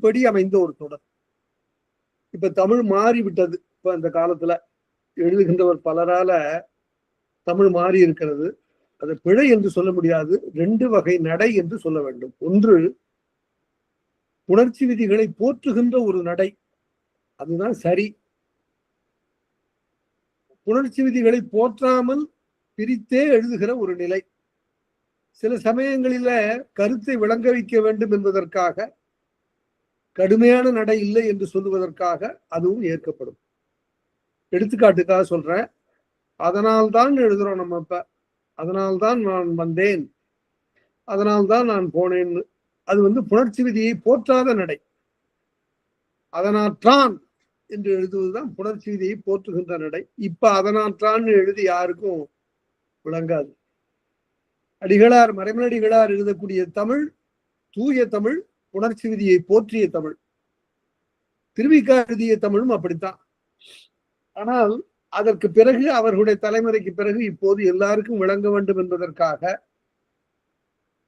விதிப்படி அமைந்த ஒரு தொடர். இப்ப தமிழ் மாறிவிட்டது. இப்ப அந்த காலத்துல எழுதுகின்றவர் பலரால தமிழ் மாறி இருக்கிறது. அது பிழை என்று சொல்ல முடியாது. 2 வகை நடை என்று சொல்ல வேண்டும். ஒன்று உணர்ச்சி விதிகளை போற்றுகின்ற ஒரு நடை, அதுதான் சரி. உணர்ச்சி விதிகளை போற்றாமல் பிரித்தே எழுதுகிற ஒரு நிலை. சில சமயங்களில கருத்தை விளங்க வைக்க வேண்டும் என்பதற்காக கடுமையான நடை இல்லை என்று சொல்லுவதற்காக அதுவும் ஏற்கப்படும். எடுத்துக்காட்டுக்காக சொல்றேன். அதனால்தான் எழுதுறோம் நம்ம. இப்ப அதனால்தான் நான் வந்தேன், அதனால்தான் நான் போனேன்னு. அது புணர்ச்சி விதியை போற்றாத நடை. அதனாற்றான் என்று எழுதுவதுதான் புணர்ச்சி விதியை போற்றுகின்ற நடை. இப்ப அதனாற்றான் எழுதி யாருக்கும் விளங்காது. அடிகளார், மறைமலடிகளார் எழுதக்கூடிய தமிழ் தூய தமிழ், புணர்ச்சி விதியை போற்றிய தமிழ். திருவிக்கா எழுதிய தமிழும் அப்படித்தான். ஆனால் அதற்கு பிறகு, அவர்களுடைய தலைமுறைக்கு பிறகு, இப்போது எல்லாருக்கும் விளங்க வேண்டும் என்பதற்காக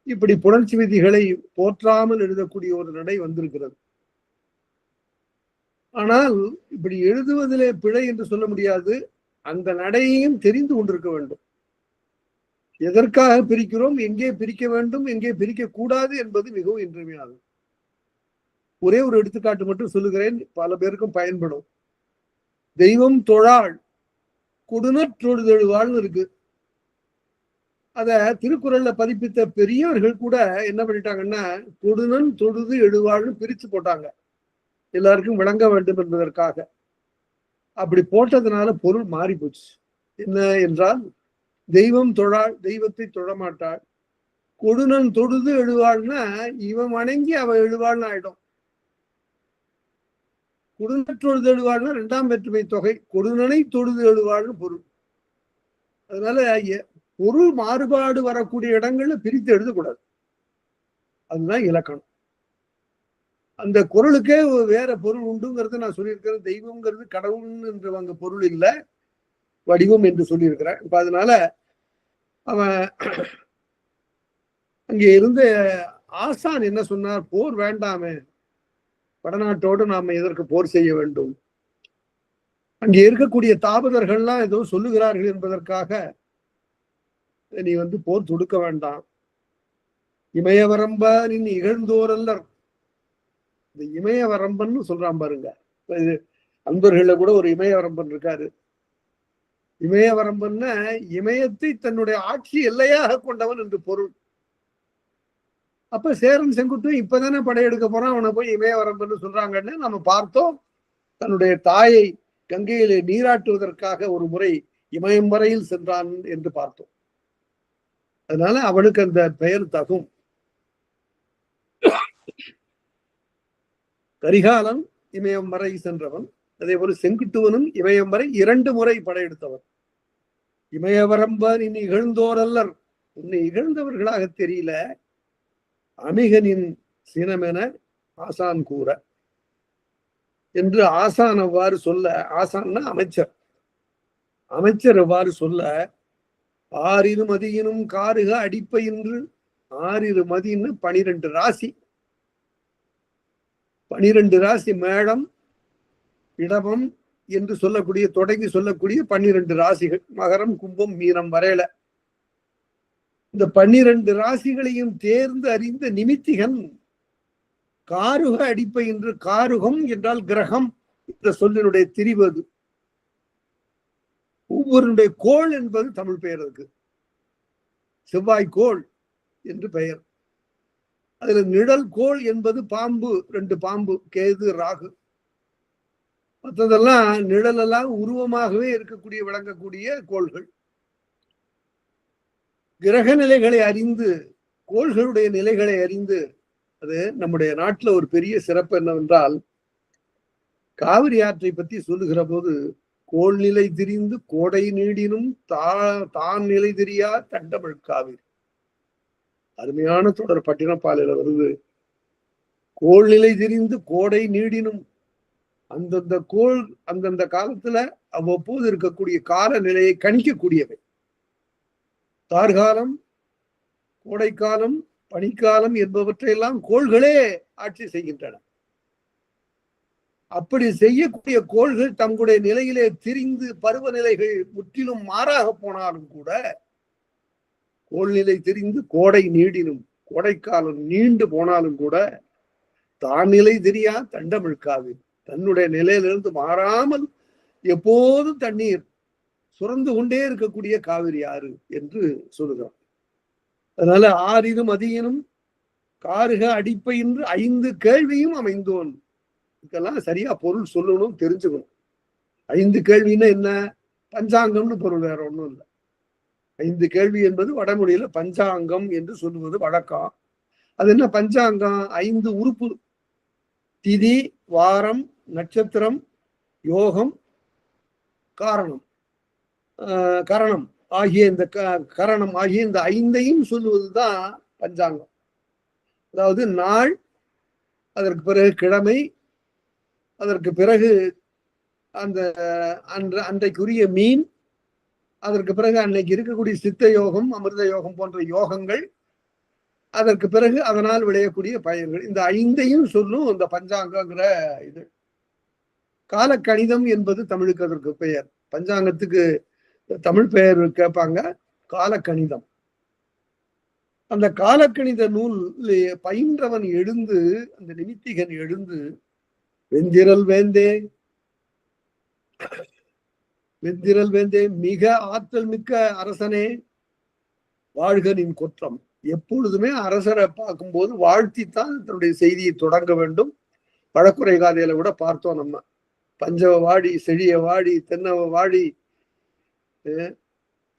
இப்படி புணர்ச்சி விதிகளை போற்றாமல் எழுதக்கூடிய ஒரு நடை வந்திருக்கிறது. ஆனால் இப்படி எழுதுவதிலே பிழை என்று சொல்ல முடியாது. அந்த நடையையும் தெரிந்து கொண்டிருக்க வேண்டும். எதற்காக பிரிக்கிறோம், எங்கே பிரிக்க வேண்டும், எங்கே பிரிக்க கூடாது என்பது மிகவும் இன்றியமையாகும். ஒரே ஒரு எடுத்துக்காட்டு மட்டும் சொல்லுகிறேன், பல பேருக்கும் பயன்படும். தெய்வம் தொழாள் கொடுநற்றொழுதெழுவாள்னு இருக்கு. அத திருக்குறள்ல பதிப்பித்த பெரியவர்கள் கூட என்ன பண்ணிட்டாங்கன்னா, கொடுநன் தொழுது எழுவாள்னு பிரிச்சு போட்டாங்க, எல்லாருக்கும் விளங்க வேண்டும் என்பதற்காக. அப்படி போட்டதுனால பொருள் மாறி போச்சு. என்ன என்றால், தெய்வம் தொழாள், தெய்வத்தை தொழமாட்டாள். கொடுநன் தொழுது எழுவாள்னா இவன் வணங்கி அவ எழுவாள்னு ஆயிடும். கொடுநற்றொழுது எழுவாள்னா 2ஆம் வேற்றுமை தொகை, கொடுநனை தொழுது எழுவாள்னு பொருள். அதனால பொருள் மாறுபாடு வரக்கூடிய இடங்கள்ல பிரித்து எழுதக்கூடாது. அதுதான் இலக்கணம். அந்த குறளுக்கே வேற பொருள் உண்டுங்கிறத நான் சொல்லியிருக்கிறேன். தெய்வம்ங்கிறது கடவுள் என்று அங்க பொருள் இல்லை, வடிவம் என்று சொல்லியிருக்கிறேன். இப்ப அதனால அவன் அங்கே இருந்த ஆசான் என்ன சொன்னார், போர் வேண்டாமே, வடநாட்டோடு நாம எதற்கு போர் செய்ய வேண்டும், அங்கே இருக்கக்கூடிய தாபதர்கள்லாம் ஏதோ சொல்லுகிறார்கள் என்பதற்காக நீ போர் தொடுக்க வேண்டாம். இமயவரம்ப நின் இகழ்ந்தோரல்லர். இந்த இமயவரம்பன்னு சொல்றான் பாருங்க. அன்பர்கள்ல கூட ஒரு இமயவரம்பன் இருக்காரு. இமயவரம்பன்னா இமயத்தை தன்னுடைய ஆட்சி எல்லையாக கொண்டவன் என்று பொருள். அப்ப சேரன் செங்குட்டும் இப்பதானே படையெடுக்க போறான், அவனை போய் இமயவரம்பன்னு சொல்றாங்கன்னு நம்ம பார்த்தோம். தன்னுடைய தாயை கங்கையிலே நீராட்டுவதற்காக ஒரு முறை இமயம் வரையில் சென்றான் என்று பார்த்தோம். அதனால அவனுக்கு அந்த பெயர் தகும். கரிகாலன் இமயம் வரை சென்றவன், அதே போல செங்குட்டுவனும் இமயம் வரை 2 முறை படையெடுத்தவன். இமயவரம்பன் இனி இகழ்ந்தோரல்லர், உன்னை இகழ்ந்தவர்களாக தெரியல, அமிகனின் சினமென ஆசான் கூற என்று ஆசான் அவ்வாறு சொல்ல, ஆசான்னா அமைச்சர், அமைச்சர் அவ்வாறு சொல்ல, 6 மதியினும் காருக அடிப்பை என்று, 6 மதின்னு 12 ராசி, 12 ராசி மேடம் இடமம் என்று சொல்லக்கூடிய, தொடங்கி சொல்லக்கூடிய 12 ராசிகள், மகரம் கும்பம் மீனம் வரையில. இந்த 12 ராசிகளையும் தேர்ந்து அறிந்த நிமித்திகன் காருக அடிப்பை என்று, காருகம் என்றால் கிரகம் என்ற சொல்லினுடைய திரிவது. ஒவ்வொருடைய கோள் என்பது தமிழ் பெயர் இருக்கு. செவ்வாய்க்கோள் என்று பெயர். அதுல நிழல் கோள் என்பது பாம்பு, 2 பாம்பு, கேது ராகு. மற்றதெல்லாம் நிழலெல்லாம் உருவமாகவே இருக்கக்கூடிய விளங்கக்கூடிய கோள்கள். கிரக நிலைகளை அறிந்து, கோள்களுடைய நிலைகளை அறிந்து, அது நம்முடைய நாட்டில் ஒரு பெரிய சிறப்பு என்னவென்றால், காவிரி ஆற்றை பற்றி சொல்லுகிற போது, கோள் நிலை திரிந்து கோடை நீடினும் தான் நிலை தெரியா தண்டமிழ் காவிரி. அருமையான தொடர் பட்டினப்பாலையில வருது. கோள் நிலை திரிந்து கோடை நீடினும், அந்தந்த கோள் அந்தந்த காலத்துல அவ்வப்போது இருக்கக்கூடிய கால நிலையை கணிக்கக்கூடியவை. தார்காலம், கோடைக்காலம், பனிக்காலம் என்பவற்றையெல்லாம் கோள்களே ஆட்சி செய்கின்றன. அப்படி செய்யக்கூடிய கோள்கள் தங்களுடைய நிலையிலே திரிந்து பருவநிலைகள் முற்றிலும் மாறாக போனாலும் கூட, கோள்நிலை திரிந்து கோடை நீடினும், கோடைக்காலம் நீண்டு போனாலும் கூட தான் நிலை தெரியா தண்டமிழ்காது. தன்னுடைய நிலையிலிருந்து மாறாமல் எப்போதும் தண்ணீர் சுரந்து கொண்டே இருக்கக்கூடிய காவிரி ஆறு என்று சொல்லுகிறார். அதனால ஆறினும் அதிகனும் காருக அடிப்பை என்று 5 கேள்வியும் அமைந்தோன். இதெல்லாம் சரியா பொருள் சொல்லணும், தெரிஞ்சுக்கணும். 5 கேள்வின்னா என்ன? பஞ்சாங்கம்னு பொருள், வேற ஒண்ணும் இல்லை. 5 கேள்வி என்பது வடமொழியில பஞ்சாங்கம் என்று சொல்லுவது வழக்கம். அது என்ன பஞ்சாங்கம்? 5 உறுப்பு: திதி, வாரம், நட்சத்திரம், யோகம், காரணம் கரணம் ஆகிய இந்த கரணம் ஆகிய இந்த 5ஐயும் சொல்லுவதுதான் பஞ்சாங்கம். அதாவது நாள், அதற்கு பிறகு கிழமை, அதற்கு பிறகு அந்த அன்றைக்குரிய மீன், அதற்கு பிறகு அன்னைக்கு இருக்கக்கூடிய சித்த யோகம், அமிர்த யோகம் போன்ற யோகங்கள், அதற்கு பிறகு அதனால் விளையக்கூடிய பயன்கள். இந்த 5ஐயும் சொல்லும் இந்த பஞ்சாங்கங்கிற இது. காலக்கணிதம் என்பது தமிழுக்கு அதற்கு பெயர். பஞ்சாங்கத்துக்கு தமிழ் பெயர் கேட்பாங்க, காலக்கணிதம். அந்த காலக்கணித நூல் பயின்றவன் எழுந்து, அந்த நிமித்திகன் எழுந்து, வெந்திரல் வேந்தே, வெந்திரல் வேந்தே, மிக ஆற்றல் மிக்க அரசனே, வாழ்கனின் குற்றம். எப்பொழுதுமே அரசரை பார்க்கும்போது வாழ்த்தித்தான் தன்னுடைய செய்தியை தொடங்க வேண்டும். பழக்குறை காதையில கூட பார்த்தோம் நம்ம. பஞ்சவ வாடி, செழிய வாடி, தென்னவ வாடி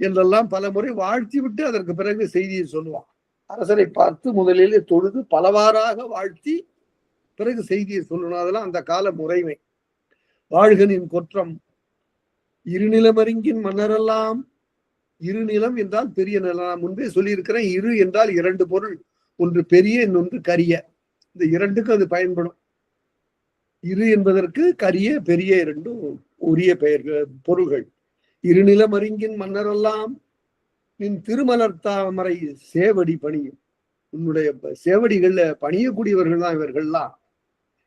என்றெல்லாம் பல முறை வாழ்த்தி விட்டு அதற்கு பிறகு செய்தியை சொல்லுவான். அரசரை பார்த்து முதலில் தொழுது பலவாறாக வாழ்த்தி பிறகு செய்தியை சொல்லணும். அதெல்லாம் அந்த கால முறைமை. வாழ்கனின் குற்றம் இருநிலமருங்கின் மன்னரெல்லாம். இருநிலம் என்றால் பெரிய நிலம். முன்பே சொல்லியிருக்கிறேன், இரு என்றால் 2 பொருள், ஒன்று பெரிய, இன்னொன்று கரிய. இந்த 2க்கும் அது பயன்படும். இரு என்பதற்கு கரிய, பெரிய 2 உரிய பெயர்கள், பொருள்கள். இருநிலமருங்கின் மன்னரெல்லாம் நின் திருமலர் தாமரை சேவடி பணியும். உன்னுடைய சேவடிகள்ல பணியக்கூடியவர்கள் தான் இவர்கள்லாம்.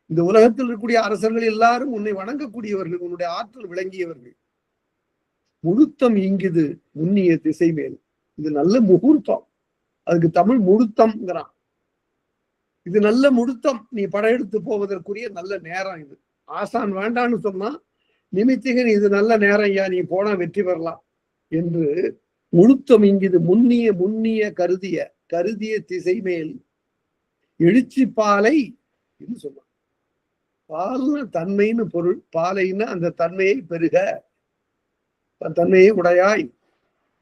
இந்த உலகத்தில் இருக்கக்கூடிய அரசர்கள் எல்லாரும் உன்னை வணங்கக்கூடியவர்கள், உன்னுடைய ஆற்றல் விளங்கியவர்கள். முழுத்தம் இங்குது முன்னிய திசை மேல். இது நல்ல முகூர்த்தம். அதுக்கு தமிழ் முழுத்தம்ங்கிறான். இது நல்ல முழுத்தம், நீ படையெடுத்து போவதற்குரிய நல்ல நேரம் இது. ஆசான் வேண்டான்னு சொன்னா நிமித்திகன் இது நல்ல நேரம் ஐயா, நீ போனா வெற்றி பெறலாம் என்று முழுத்தம் இங்குது முன்னிய முன்னிய கருதிய கருதிய திசை மேல் எழுச்சி பாலை என்று சொன்னான். பால்னா தன்மைன்னு பொருள், பாலைன்னா அந்த தன்மையை பெருக, தன்மையை உடையாய்.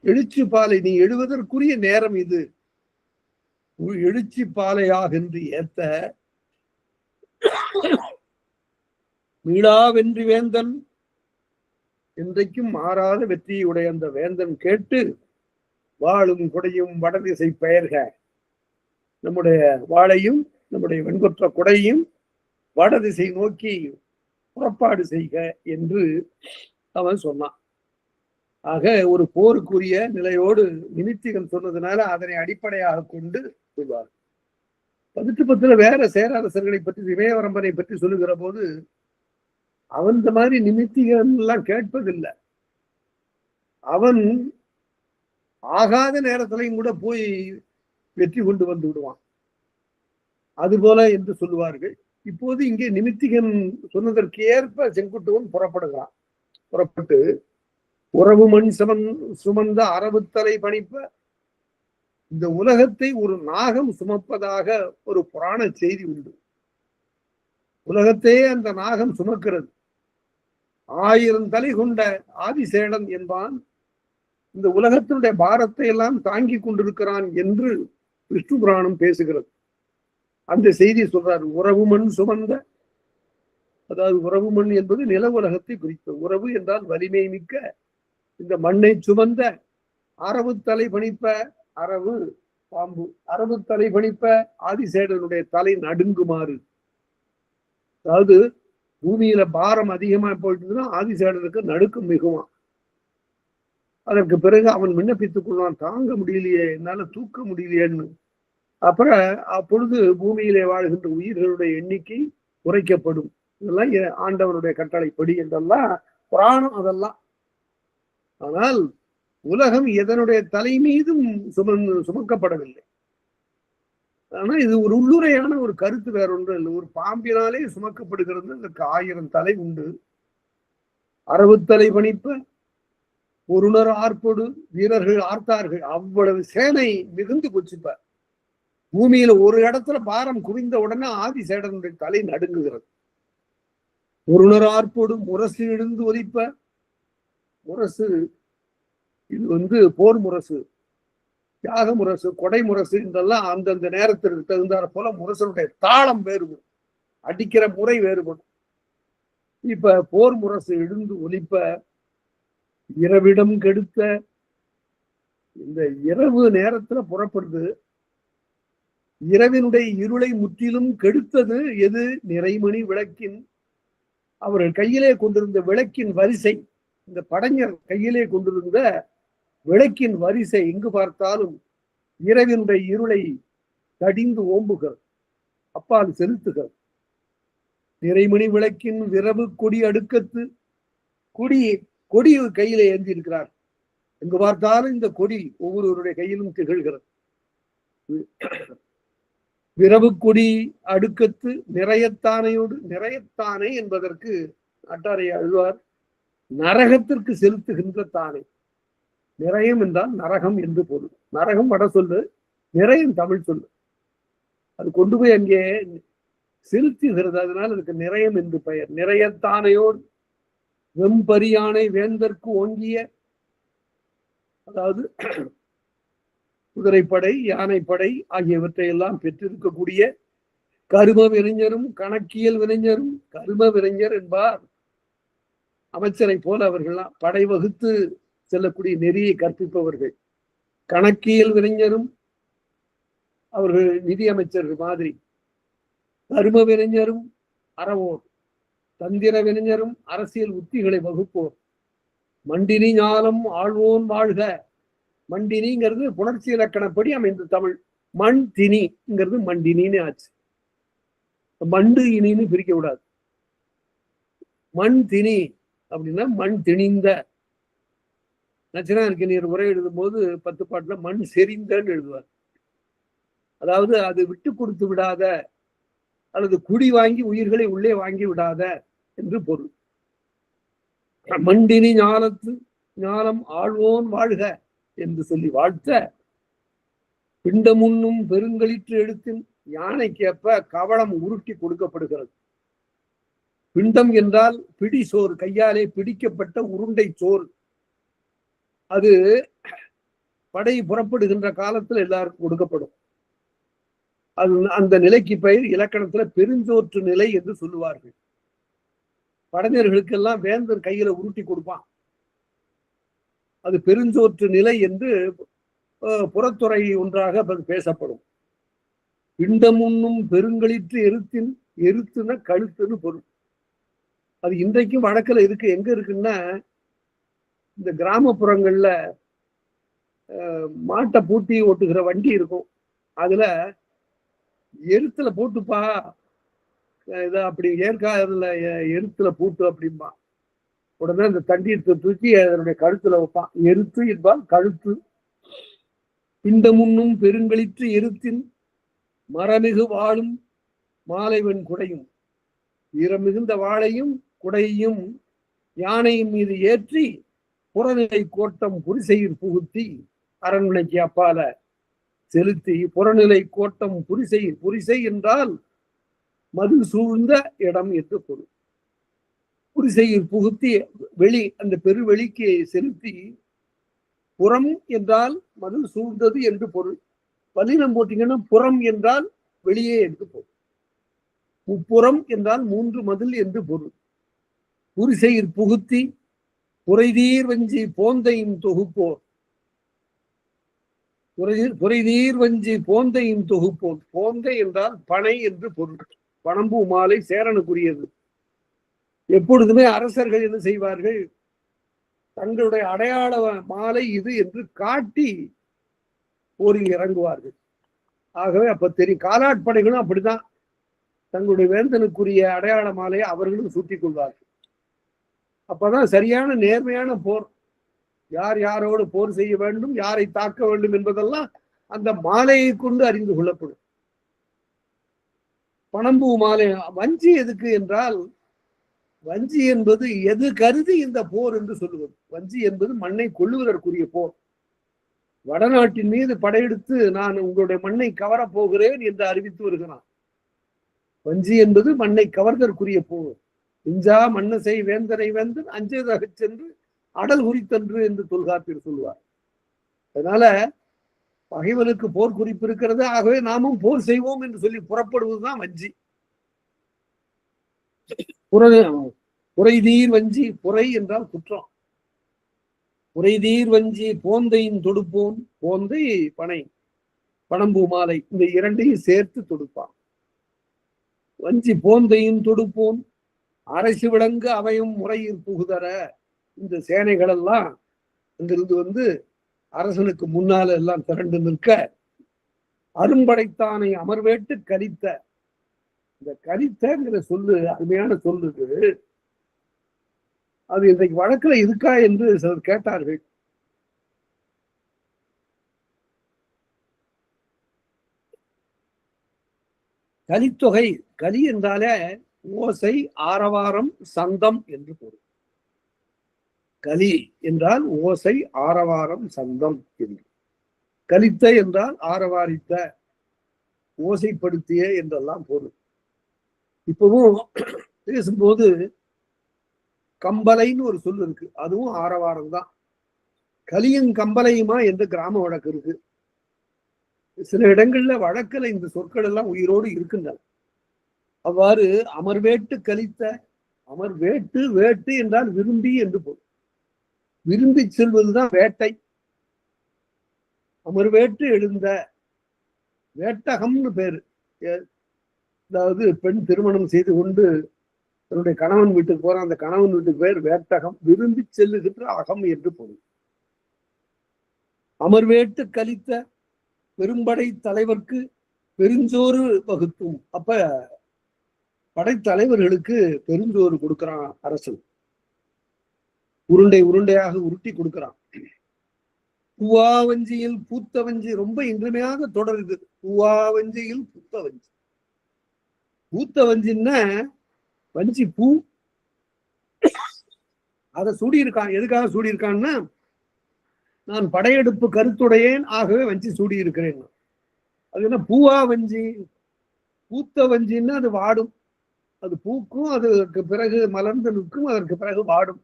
எழுச்சி பாலை நீ எழுவதற்குரிய நேரம் இது. எழுச்சி பாலையாக என்று ஏத்த மீளாவென்றி வேந்தன், என்றைக்கும் மாறாத வெற்றியுடைய அந்த வேந்தன் கேட்டு வாழும் குடையும் வடதிசை பெயர்க. நம்முடைய வாளையும் நம்முடைய வெண்கொற்ற குடையும் வடதிசை நோக்கி புறப்பாடு செய்க என்று அவன் சொன்னான். ஆக ஒரு போருக்குரிய நிலையோடு நிமித்திகன் சொன்னதுனால அதனை அடிப்படையாக கொண்டு சொல்வார். 1810 வேற சேரரசர்களை பற்றி, இமயவரம்பனை பற்றி சொல்லுகிற போது அவன் இந்த மாதிரி நிமித்திகன் எல்லாம் கேட்பதில்லை. அவன் ஆகாத நேரத்திலையும் கூட போய் வெற்றி கொண்டு வந்து விடுவான். அதுபோல என்று சொல்லுவார்கள். இப்போது இங்கே நிமித்திகன் சொன்னதற்கு ஏற்ப செங்குட்டுவன் புறப்படுகிறான். புறப்பட்டு உறவு மண் சுமந்த அரபுத்தலை பணிப்ப, இந்த உலகத்தை ஒரு நாகம் சுமப்பதாக ஒரு புராண செய்தி உண்டு. உலகத்தையே அந்த நாகம் சுமக்கிறது. 1000 தலை கொண்ட ஆதிசேடன் என்பான் இந்த உலகத்தினுடைய பாரத்தை எல்லாம் தாங்கி கொண்டிருக்கிறான் என்று விஷ்ணு புராணம் பேசுகிறது. அந்த செய்தி சொல்றாரு. உறவு மண் சுமந்த, அதாவது உறவு மண் என்பது நில உலகத்தை குறிப்பது. உறவு என்றால் வலிமை மிக்க இந்த மண்ணை சுமந்த அரபு தலை பணிப்ப, அரபு பாம்பு, அரபு தலை பணிப்ப ஆதிசேடனுடைய தலை நடுங்குமாறு. அதாவது பூமியில பாரம் அதிகமா போயிட்டுதுன்னா ஆதிசேடனுக்கு நடுக்கம் மிகுவான். அதற்கு பிறகு அவன் விண்ணப்பித்துக் கொள்வான், தாங்க முடியலையே, என்னால தூக்க முடியலையேன்னு. அப்புறம் அப்பொழுது பூமியிலே வாழ்கின்ற உயிர்களுடைய எண்ணிக்கை குறைக்கப்படும். இதெல்லாம் ஆண்டவனுடைய கட்டளைப்படி என்றெல்லாம் புராணம் அதெல்லாம். ஆனால் உலகம் எதனுடைய தலை மீதும் சுமக்கப்படவில்லை. ஆனா இது ஒரு உள்ளுரையான ஒரு கருத்து, வேற ஒன்று இல்லை. ஒரு பாம்பினாலே சுமக்கப்படுகிறது. அதற்கு 1000 தலை உண்டு. அறவுத்தலை பணிப்ப பொருணர் ஆர்ப்போடு வீரர்கள் ஆர்த்தார்கள். அவ்வளவு சேனை மிகுந்து போச்சுப்ப. பூமியில ஒரு இடத்துல பாரம் குவிந்த உடனே ஆதிசேடனுடைய தலை நடுங்குகிறது. பொருணர் ஆர்ப்போடு முரசு எழுந்து ஒலிப்ப. முரசு இது போர் முரசு, தியாக முரசு, கொடை முரசு, இதெல்லாம் அந்தந்த நேரத்திற்கு தகுந்தாற போல முரசனுடைய தாளம் வேறுபடும், அடிக்கிற முறை வேறுபடும். இப்ப போர் முரசு எழுந்து ஒலிப்ப இரவிடம் கெடுத்த இந்த இரவு நேரத்துல புறப்படுது. இரவினுடைய இருளை முற்றிலும் கெடுத்தது எது? நிறைமணி விளக்கின், அவர்கள் கையிலே கொண்டிருந்த விளக்கின் வரிசை, இந்த படைஞர் கையிலே கொண்டிருந்த விளக்கின் வரிசை எங்கு பார்த்தாலும் இரவினுடைய இருளை கடிந்து ஓம்புகிறது, அப்பால் செலுத்துகிறது. நிறைமணி விளக்கின் விரவு கொடி அடுக்கத்து, கொடி கையிலே ஏந்தி இருக்கிறார். எங்கு பார்த்தாலும் இந்த கொடி ஒவ்வொருவருடைய கையிலும் திகழ்கிறது. விரவு கொடி அடுக்கத்து நிறையத்தானையோடு, நிறையத்தானை என்பதற்கு நாட்டாரை அழுவார் நரகத்திற்கு செலுத்துகின்ற தானை. நிறையம் என்றால் நரகம் என்று பொருள். நரகம் வட சொல்லு, நிறையம் தமிழ் சொல்லு. அது கொண்டு போய் அங்கே செலுத்துகிறது, அதனால அதுக்கு நிறையம் என்று பெயர். நிறையத்தானையோடு வெம்பரியானை வேந்தற்கு ஓங்கிய, அதாவது குதிரைப்படை, யானைப்படை ஆகியவற்றை எல்லாம் பெற்றிருக்கக்கூடிய கரும விரைஞரும் கணக்கியல் விரைஞரும். கரும விரைஞர் என்பார் அமைச்சரை போல அவர்கள்லாம் படை வகுத்து செல்லக்கூடிய நெறியை கற்பிப்பவர்கள். கணக்கியல் விரைஞரும் அவர்கள் நிதி அமைச்சர்கள் மாதிரி. கரும விரைஞரும் அறவோர், தந்திர விரைஞரும் அரசியல் உத்திகளை வகுப்போர். மண்டினி ஞானம் ஆழ்வோன் வாழ்க. மண்டினிங்கிறது புணர்ச்சி இலக்கணப்படி அமைந்த தமிழ். மண் திணிங்கிறது மண்டினின்னு ஆச்சு. மண்டு இனின்னு பிரிக்க விடாது. மண் திணி அப்படின்னா மண் திணிந்த. நச்சினாருக்கு நீர் உரை எழுதும் போது 10 பாட்டுல மண் செறிந்தன்னு எழுதுவார். அதாவது அது விட்டு கொடுத்து விடாத, அல்லது குடி வாங்கி உயிர்களை உள்ளே வாங்கி விடாத என்று பொருள். மண்டினி ஞானத்து ஞானம் ஆழ்வோன் வாழ்க என்று சொல்லி வாழ்த்த, பிண்டமுன்னும் பெருங்களிற்று எழுத்தின், யானைக்கு அப்ப கவளம் உருட்டி கொடுக்கப்படுகிறது. பிண்டம் என்றால் பிடி சோறு, கையாலே பிடிக்கப்பட்ட உருண்டை சோறு. அது படை புறப்படுகின்ற காலத்துல எல்லாருக்கும் கொடுக்கப்படும். அது அந்த நிலைக்கு பெயர் இலக்கணத்துல பெருஞ்சோற்று நிலை என்று சொல்லுவார்கள். படைஞர்களுக்கெல்லாம் வேந்தர் கையில உருட்டி கொடுப்பான். அது பெருஞ்சோற்று நிலை என்று புறத்துறை ஒன்றாக பேசப்படும். பிண்டமுன்னும் பெருங்களிற்று எருத்தின், எருத்துன கழுத்துன்னு பொருள். அது இன்றைக்கும் வழக்கில் இருக்கு. எங்க இருக்குன்னா, இந்த கிராமப்புறங்கள்ல மாட்டை பூட்டி ஓட்டுகிற வண்டி இருக்கும். அதுல எருத்துல போட்டுப்பா, இத அப்படி ஏற்காதுல எருத்துல பூட்டு அப்படிம்பா. உடனே அந்த தண்ணீர் தூக்கி அதனுடைய கழுத்துல வைப்பான். எருத்து என்பால் கழுத்து. இந்த முன்னும் பெருங்களிற்று எருத்தின் மரமிகு வாழும் மாலைவன் குடையும். ஈரமிகுந்த வாழையும் குடையையும் யானையின் மீது ஏற்றி புறநிலை கோட்டம் புரிசையில் புகுத்தி, அரண்மனைக்கு அப்பால செலுத்தி புறநிலை கோட்டம் புரிசையில், புரிசை என்றால் மது சூழ்ந்த இடம் என்று பொருள். புரிசையில் புகுத்தி வெளி, அந்த பெருவெளிக்கு செலுத்தி, புறம் என்றால் மது சூழ்ந்தது என்று பொருள். வல்லினம் போட்டீங்கன்னா புறம் என்றால் வெளியே என்று பொருள். முப்புறம் என்றால் 3 மதில் என்று பொருள். புரிசையில் புகுத்தி புரைதீர் வஞ்சி போந்தையின் தொகுப்போர். புரைதீர் வஞ்சி போந்தையின் தொகுப்போர். போந்தை என்றால் பனை என்று பொருள். பனம்பூ மாலை சேரனுக்குரியது. எப்பொழுதுமே அரசர்கள் என்ன செய்வார்கள்? தங்களுடைய அடையாள மாலை இது என்று காட்டி போரில் இறங்குவார்கள். ஆகவே அப்ப தெரியும். காலாட்படைகளும் அப்படிதான். தங்களுடைய வேந்தனுக்குரிய அடையாள மாலையை அவர்களும் சூட்டிக் கொள்வார்கள். அப்பதான் சரியான நேர்மையான போர். யார் யாரோடு போர் செய்ய வேண்டும், யாரை தாக்க வேண்டும் என்பதெல்லாம் அந்த மாலையை கொண்டு அறிந்து கொள்ளப்படும். பணம்பூ மாலை. வஞ்சி எதுக்கு என்றால், வஞ்சி என்பது எது கருதி இந்த போர் என்று சொல்லுவது. வஞ்சி என்பது மண்ணை கொள்ளுவதற்குரிய போர். வடநாட்டின் மீது படையெடுத்து நான் உங்களுடைய மண்ணை கவரப் போகிறேன் என்று அறிவித்து வருகிறான். வஞ்சி என்பது மண்ணை கவர்தற்குரிய போர். இஞ்சா மன்னசை வேந்தனை வேந்தன் அஞ்சதாக சென்று அடல் குறித்தன்று என்று தொல்காப்பியர் சொல்லுவார். அதனால பகைவனுக்கு போர் குறிப்பு இருக்கிறது, ஆகவே நாமும் போர் செய்வோம் என்று சொல்லி புறப்படுவதுதான் வஞ்சி. புரைதீர் வஞ்சி. புரை என்றால் குற்றம். புரைதீர் வஞ்சி போந்தையின் தொடுப்போன். போந்தை பனை, பணம்பூ மாலை, இந்த இரண்டையும் சேர்த்து தொடுப்பான். வஞ்சி போந்தையின் தொடுப்போன் அரசு விளங்கு அவையும் முறையில் புகுதர. இந்த சேனைகள் எல்லாம் அங்கிருந்து அரசனுக்கு முன்னால எல்லாம் திரண்டு நிற்க, அரும்படைத்தானை அமர்வேட்டு கலித்த. இந்த கலித்தங்கிற சொல்லு அருமையான சொல்லுது. அது இன்றைக்கு வழக்குல இருக்கா என்று சிலர் கேட்டார்கள். கலித்தொகை. கலி என்றாலே ஓசை, ஆரவாரம், சந்தம் என்று பொருள். கலி என்றால் ஓசை, ஆரவாரம், சந்தம் என்று. கலித்த என்றால் ஆரவாரித்த, ஓசைப்படுத்திய என்றெல்லாம் பொருள். இப்பவும் பேசும்போது கம்பலைன்னு ஒரு சொல் இருக்கு, அதுவும் ஆரவாரம் தான். கலியும் கம்பலையுமா என்று கிராம வழக்கு இருக்கு. சில இடங்கள்ல வழக்குல இந்த சொற்கள் எல்லாம் உயிரோடு இருக்கின்றன. அவ்வாறு அமர்வேட்டு கலித்த. அமர்வேட்டு, வேட்டு என்றால் விரும்பி என்று பொருள். விரும்பி செல்வதுதான் வேட்டை. அமர்வேட்டு எழுந்த. வேட்டகம்னு பேரு. அதாவது பெண் திருமணம் செய்து கொண்டு தன்னுடைய கணவன் வீட்டுக்கு போற அந்த கணவன் வீட்டுக்கு பேர் வேட்டகம். விரும்பி செல்லுகின்ற அகம் என்று பொருள். அமர்வேட்டு கலித்த பெரும்படை தலைவர்க்கு பெருஞ்சோறு வகுத்தும். அப்ப படைத்தலைவர்களுக்கு பெருஞ்சோறு கொடுக்கிறான் அரசு. உருண்டை உருண்டையாக உருட்டி கொடுக்கிறான். பூவாவஞ்சியில் பூத்தவஞ்சி. ரொம்ப இன்றியமையாக தொடருது. பூவாவஞ்சியில் பூத்தவஞ்சி. பூத்தவஞ்சின்னா வஞ்சி பூ. அதை சூடியிருக்கான். எதுக்காக சூடியிருக்கான்னா, நான் படையெடுப்பு கருத்துடையேன், ஆகவே வஞ்சி சூடி இருக்கிறேன். அது என்ன பூவா வஞ்சி? பூத்த வஞ்சின்னா அது வாடும். அது பூக்கும், அதற்கு பிறகு மலர்ந்து நிற்கும், அதற்கு பிறகு வாடும்.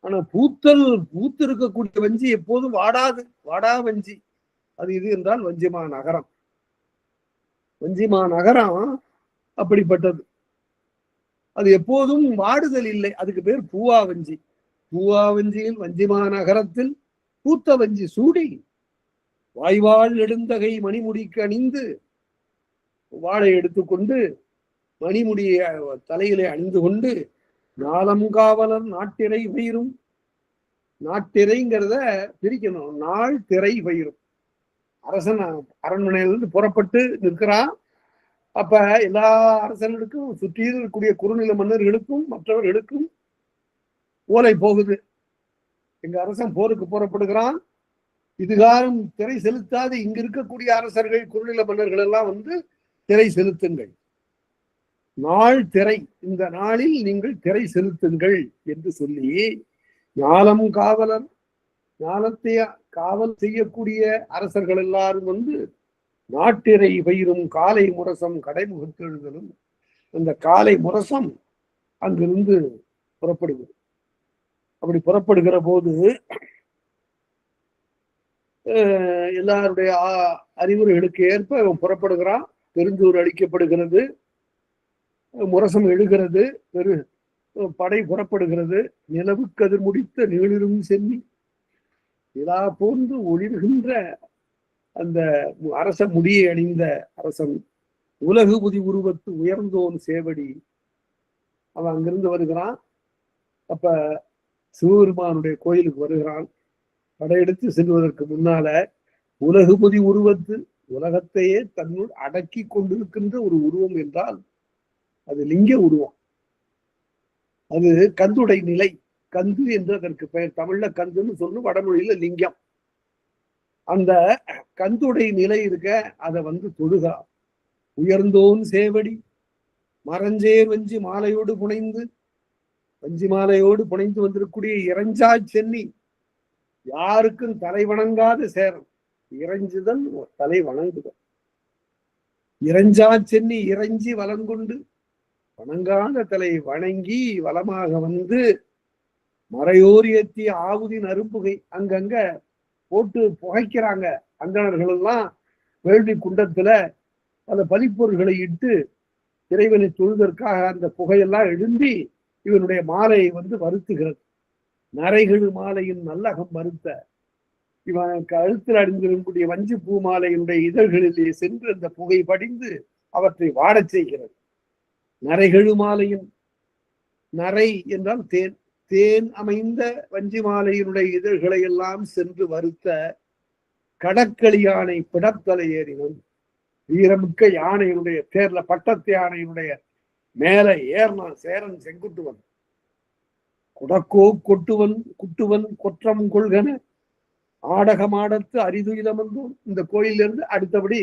ஆனா பூத்து இருக்கக்கூடிய வஞ்சி எப்போதும் வாடாது. வாடா வஞ்சி அது இது என்றால் வஞ்சிமா நகரம். வஞ்சிமா நகரம் அப்படிப்பட்டது. அது எப்போதும் வாடுதல் இல்லை. அதுக்கு பேர் பூவா வஞ்சி. பூவா வஞ்சியில் வஞ்சிமா நகரத்தில் பூத்த வஞ்சி சூடி வாய்வாள் நெடுந்தகை மணிமுடிக்கு அணிந்து, வாழை எடுத்துக்கொண்டு மணிமுடியை தலையிலே அணிந்து கொண்டு, நாளம் காவலர் நாட்டிரை பயிரும். நாட்டிரைங்கிறத பிரிக்கணும். நாள் திரை பயிரும். அரசன் அரண்மனையிலிருந்து புறப்பட்டு நிற்கிறான். அப்ப எல்லா அரசர்களுக்கும், சுற்றி இருக்கக்கூடிய குறுநில மன்னர்களுக்கும் மற்றவர்களுக்கும் ஓலை போகுது. எங்க அரசன் போருக்கு புறப்படுகிறான். இதுகாரம் திரை செலுத்தாது இங்க இருக்கக்கூடிய அரசர்கள், குறுநில மன்னர்கள் எல்லாம் திரை செலுத்துங்கள். நாள் திரை, இந்த நாளில் நீங்கள் திரை செலுத்துங்கள் என்று சொல்லி, ஞாலம் காவலர், ஞானத்தை காவல் செய்யக்கூடிய அரசர்கள் எல்லாரும் நாட்டிரை பயிரும் காலை முரசம் கடைமுகத்து எழுதலும். அந்த காலை முரசம் அங்கிருந்து புறப்படுகிறது. அப்படி புறப்படுகிற போது எல்லாருடைய அறிவுரைகளுக்கு ஏற்ப அவன் புறப்படுகிறான். பெருஞ்சோறு அளிக்கப்படுகிறது, முரசம் எழுகிறது, படை புறப்படுகிறது. நிலவு கதிர் முடித்த நீளிரும் சென்னி நிலா போன்று ஒளிர்கின்ற அந்த அரச முடியை அணிந்த அரசன், உலகு புதி உருவத்து உயர்ந்தோன் சேவடி. அவன் அங்கிருந்து வருகிறான். அப்ப சிவபெருமானுடைய கோயிலுக்கு வருகிறான். படையெடுத்து செல்வதற்கு முன்னால உலகு புதி உருவத்து, உலகத்தையே தன்னுள் அடக்கி கொண்டிருக்கின்ற ஒரு உருவம் என்றால் அது லிங்க உருவம். அது கந்துடை நிலை. கந்து என்று அதற்கு பெயர். தமிழ்ல கந்துன்னு சொல்லணும், வடமொழியில லிங்கம். அந்த கந்துடை நிலை இருக்க அதை தொழுகா. உயர்ந்தோன் சேவடி மரஞ்சேர் வஞ்சி மாலையோடு புனைந்து, வஞ்சி மாலையோடு புனைந்து வந்திருக்கூடிய இறைஞ்சா சென்னி, யாருக்கும் தலை வணங்காத சேரம். இறைஞ்சுதல் தலை வணங்குதல். இறைஞ்சா சென்னி இறைஞ்சி வலங்கொண்டு வணங்காத தலை வணங்கி வலமாக மறையோர் ஏற்றிய ஆவுதி நறும்புகை. அங்கங்க போட்டு புகைக்கிறாங்க அந்தணர்கள் எல்லாம். வேள்வி குண்டத்துல பல பலிப்பொருள்களை இட்டு இறைவனை தொழுதற்காக அந்த புகையெல்லாம் எழும்பி இவனுடைய மாலையை வருத்துகிறது. நரைகள் மாலையின் நல்லகம் மறுத்த இவன் கழுத்தில் அணிந்திருக்கக்கூடிய வஞ்சி பூ மாலையினுடைய இதழ்களிலே சென்று அந்த புகை படிந்து அவற்றை வாடச் செய்கிறது. நரைகழு மாலையின், நரை என்றால் தேன், தேன் அமைந்த வஞ்சி மாலையினுடைய இதழ்களை எல்லாம் சென்று வருத்த கடற்களி யானை பிடத்தலை ஏறினன். வீரமிக்க யானையினுடைய தேர்ல பட்டத்து யானையினுடைய மேல ஏறினான் சேரன் செங்குட்டுவன். குடக்கோ கொட்டுவன் குட்டுவன் கொற்றம் கொள்கன ஆடகமாடத்து அரிதுயிலமந்தோம். இந்த கோயிலிருந்து அடுத்தபடி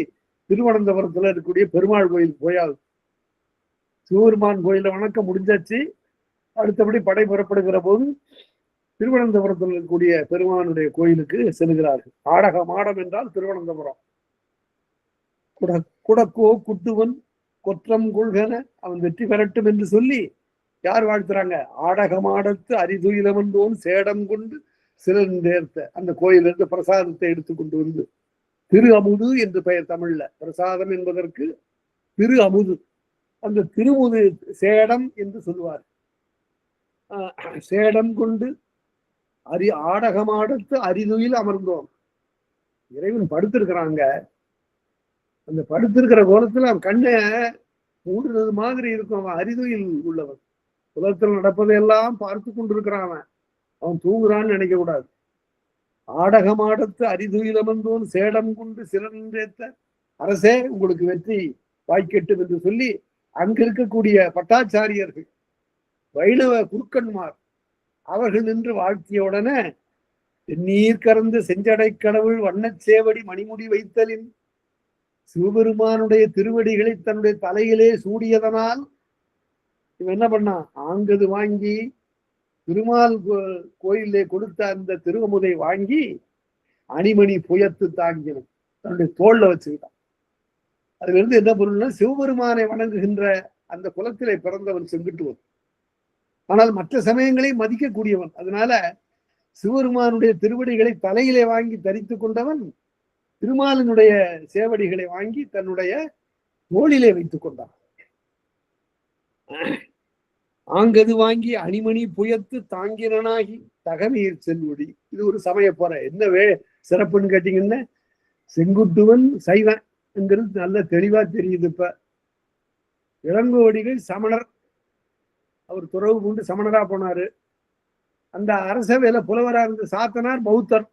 திருவனந்தபுரத்துல இருக்கக்கூடிய பெருமாள் கோயில் போயாது. சிவபெருமான் கோயில வணக்கம் முடிஞ்சாச்சு. அடுத்தபடி படை புறப்படுகிற போது திருவனந்தபுரத்தில் இருக்கக்கூடிய பெருமானுடைய கோயிலுக்கு செல்கிறார்கள். ஆடக மாடம் என்றால் திருவனந்தபுரம். குடக்கோ குட்டுவன் கொற்றம் கொள்கன, அவன் வெற்றி பெறட்டும் என்று சொல்லி யார் வாழ்த்துறாங்க? ஆடக மாடத்து அரிதுயிலமந்தோன் சேடம் கொண்டு சிறந்தேர்த்த அந்த கோயிலிருந்து பிரசாதத்தை எடுத்துக்கொண்டு திரு அமுது என்று பெயர். தமிழ்ல பிரசாதம் என்பதற்கு திரு அமுது. அந்த திருமுது சேடம் என்று சொல்லுவார். சேடம் கொண்டு ஆடகமாடத்து அரிதுயில் அமர்ந்தோம். இறைவன் படுத்திருக்கிறாங்க. அந்த படுத்திருக்கிற கோலத்துல அவன் கண்ணை மூடுறது மாதிரி இருக்கும். அவன் அரிதுயில் உள்ளவன். உலகத்தில் நடப்பதையெல்லாம் பார்த்து கொண்டிருக்கிறான். அவன் தூங்குறான்னு நினைக்க கூடாது. ஆடகமாடத்து அரிதுயிலமந்தோன் சேடம் கொண்டு சிறந்தேத்த அரசே உங்களுக்கு வெற்றி வாய்க்கட்டும் என்று சொல்லி அங்க இருக்கக்கூடிய பட்டாச்சாரியர்கள், வைணவ குருக்கன்மார் அவர்கள் நின்று வாழ்த்திய உடனே நீர் கறந்து செஞ்சடை கடவுள் வண்ணச் சேவடி மணிமுடி வைத்தலின் சிவபெருமானுடைய திருவடிகளை தன்னுடைய தலையிலே சூடியதனால் இவன் என்ன பண்ணான்? ஆங்கது வாங்கி திருமால் கோயிலே கொடுத்த அந்த திருவமுதை வாங்கி அணிமணி புயத்து தாங்கினும் தன்னுடைய தோல்ல வச்சுக்கிட்டான். அதுல இருந்து என்ன பொருள்னா, சிவபெருமானை வணங்குகின்ற அந்த குலத்திலே பிறந்தவன் செங்குட்டுவன். ஆனால் மற்ற சமயங்களை மதிக்கக்கூடியவன். அதனால சிவபெருமானுடைய திருவடிகளை தலையிலே வாங்கி தரித்து கொண்டவன் திருமாலினுடைய சேவடிகளை வாங்கி தன்னுடைய தோளிலே வைத்துக் கொண்டான். ஆங்கது வாங்கி அணிமணி புயத்து தாங்கினாகி தகநீர் செல்வடி. இது ஒரு சமய போற. என்ன சிறப்புன்னு கேட்டீங்கன்னா, செங்குட்டுவன் சைவன் என்கிறது நல்ல தெளிவா தெரியுது. இப்ப இளங்கோவடிகள் சமணர். அவர் துறவு கொண்டு சமணரா போனாரு. அந்த அரசவையில புலவரா இருந்த சாத்தனார் பௌத்தர்.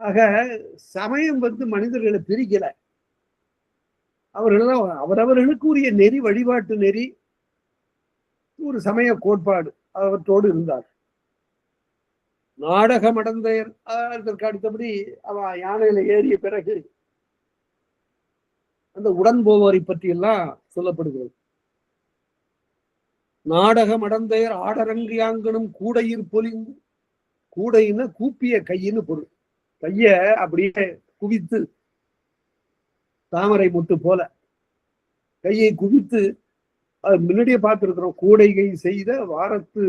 ஆக சமயம் மனிதர்களை பிரிக்கல. அவர்கள் அவரவர்களுக்கு உரிய நெறி, வழிபாட்டு நெறி, ஒரு சமய கோட்பாடு அவற்றோடு இருந்தார். நாடகம் அடந்தையர் அதற்கு அடுத்தபடி அவ யானையில ஏறிய பிறகு அந்த உடன் போவோரை பற்றி எல்லாம் சொல்லப்படுகிறது. நாடகம் அடந்தையர் ஆடரங்கியாங்கனும் கூடையிற் பொலிந்து, கூடைன்னு கூப்பிய கையின்னு பொருள். கைய அப்படியே குவித்து தாமரை முட்டு போல கையை குவித்து, அது முன்னாடியே பார்த்திருக்கிறோம். கூடைகை செய்த வாரத்து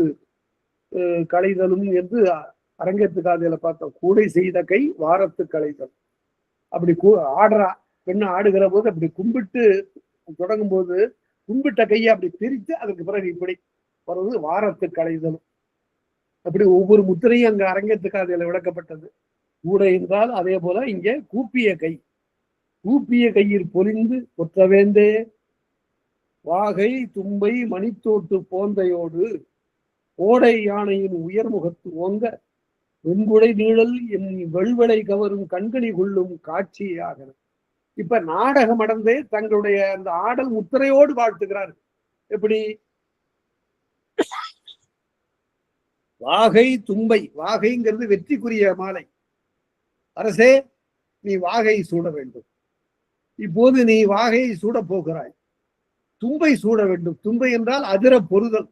களைதலும் என்று அரங்கத்து காதையில பார்த்தோம். கூடை செய்த கை வாரத்து களைதல். அப்படி ஆடுறா பெண்ணு. ஆடுகிற போது அப்படி கும்பிட்டு தொடங்கும் போது கும்பிட்ட கையை அப்படி பிரித்து அதுக்கு பிறகு இப்படி வருவது வாரத்து களைதலும். அப்படி ஒவ்வொரு முத்திரையும் அங்க அரங்கத்து காதையில விளக்கப்பட்டது. கூடை என்றால் அதே போல இங்க கூப்பிய கை. கூப்பிய கையில் பொலிந்து கொற்றவேந்தே வாகை தும்பை மணித்தோட்டு போந்தையோடு ஓடை யானையின் உயர்முகத்து ஓங்க வெண்குடை நீழல் என் வெள்வளை கவரும் கண்களி கொள்ளும் காட்சியாக. இப்ப நாடகம் அடந்தே தங்களுடைய அந்த ஆடல் முத்திரையோடு வாழ்த்துகிறார். எப்படி? வாகை தும்பை, வாகைங்கிறது வெற்றிக்குரிய மாலை. அரசே, நீ வாகை சூட வேண்டும். இப்போது நீ வாகையை சூட போகிறாய். தும்பை சூட வேண்டும். தும்பை என்றால் அதிர பொறுதல்.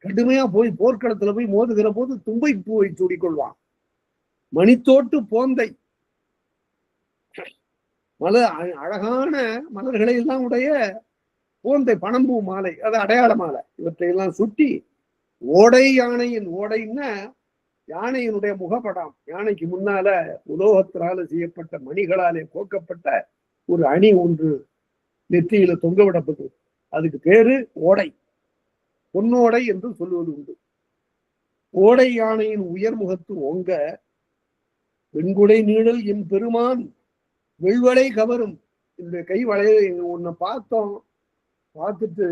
கடுமையா போய் போர்க்களத்துல போய் மோதுகிற போது தும்பை பூவை சூடிக்கொள்வான். மணித்தோட்டு போந்தை, மலர், அழகான மலர்களை எல்லாம் உடைய போந்தை, பனம்பூ மாலை, அது அடையாள மாலை, இவற்றையெல்லாம் சுட்டி ஓடை யானையின், ஓடைன்னா யானையினுடைய முகப்படாம், யானைக்கு முன்னால உலோகத்தினால செய்யப்பட்ட மணிகளாலே கோக்கப்பட்ட ஒரு அணி ஒன்று நெற்றியில தொங்க விடப்பட்டது. அதுக்கு பேரு ஓடை, பொன்னோடை என்று சொல்லுவது உண்டு. ஓடை யானையின் உயர்முகத்து ஓங்க வெண்குடை நீழல் என் பெருமான் வெள்வளை கவரும். இந்த கை வளைய உன்னை பார்த்தோம், பார்த்துட்டு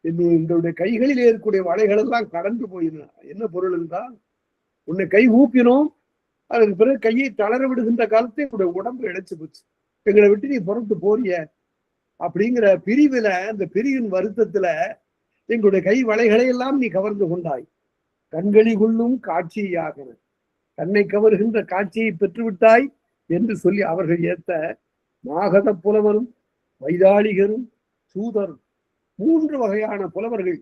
எங்களுடைய கைகளில் இருக்கக்கூடிய வளைகள் எல்லாம் கடந்து போயிடும். என்ன பொருள் என்றால், உன்னை கை ஊப்பினோம், அதற்கு பிறகு கையை தளர விடுகின்ற காலத்தை என்னுடைய உடம்பு இழைச்சு போச்சு, எங்களை விட்டு நீ புறத்து போறிய அப்படிங்கிற பிரிவுல, அந்த பிரிவின் வருத்தத்துல எங்களுடைய கை வளைகளை எல்லாம் நீ கவர்ந்து கொண்டாய். கண்களி கொள்ளும் காட்சியாக கண்ணை கவர்கின்ற காட்சியை பெற்றுவிட்டாய் என்று சொல்லி அவர்கள் ஏத்த மாகத புலவரும் வைதாளிகரும் சூதரும், 3 வகையான புலவர்கள்.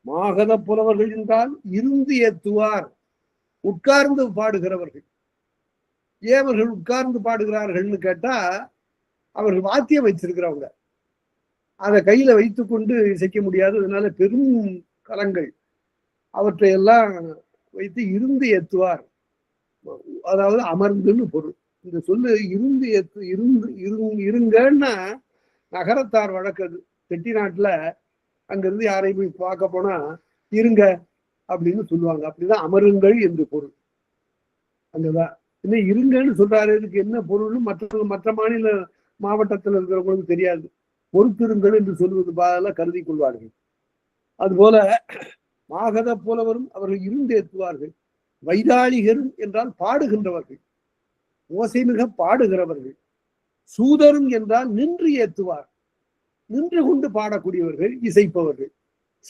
மாகத புலவர்கள் என்றால் இருந்து ஏத்துவார், உட்கார்ந்து பாடுகிறவர்கள். ஏன் அவர்கள் உட்கார்ந்து பாடுகிறார்கள்னு கேட்டா, அவர்கள் வாத்தியம் வச்சிருக்கிறவங்க, அதை கையில வைத்துக் கொண்டு இசைக்க முடியாது. அதனால பெரும் கலங்கள் அவற்றை எல்லாம் வைத்து இருந்து ஏத்துவார், அதாவது அமர்ந்துன்னு பொருள். இந்த சொல்லு இருந்து ஏத்து, இருங்கன்னா நகரத்தார் வழக்கு. செட்டி நாட்டுல அங்கிருந்து யாரையும் போய் பார்க்க போனா இருங்க அப்படின்னு சொல்லுவாங்க. அப்படிதான் அமருங்கள் என்று பொருள். அங்கதான் இன்னும் இருங்கன்னு சொல்றாரு. இதுக்கு என்ன பொருள்னு மற்ற மாநில மாவட்டத்தில் இருக்கிறவங்களுக்கு தெரியாது. பொறுத்திருங்கள் என்று சொல்வது பால கருதி கொள்வார்கள். அதுபோல மாகத புலவரும் அவர்கள் இருந்து ஏற்றுவார்கள். வைதாளிகரும் என்றால் பாடுகின்றவர்கள், ஓசை மிக பாடுகிறவர்கள். சூதரும் என்றால் நின்று ஏத்துவார், நின்று கொண்டு பாடக்கூடியவர்கள், இசைப்பவர்கள்.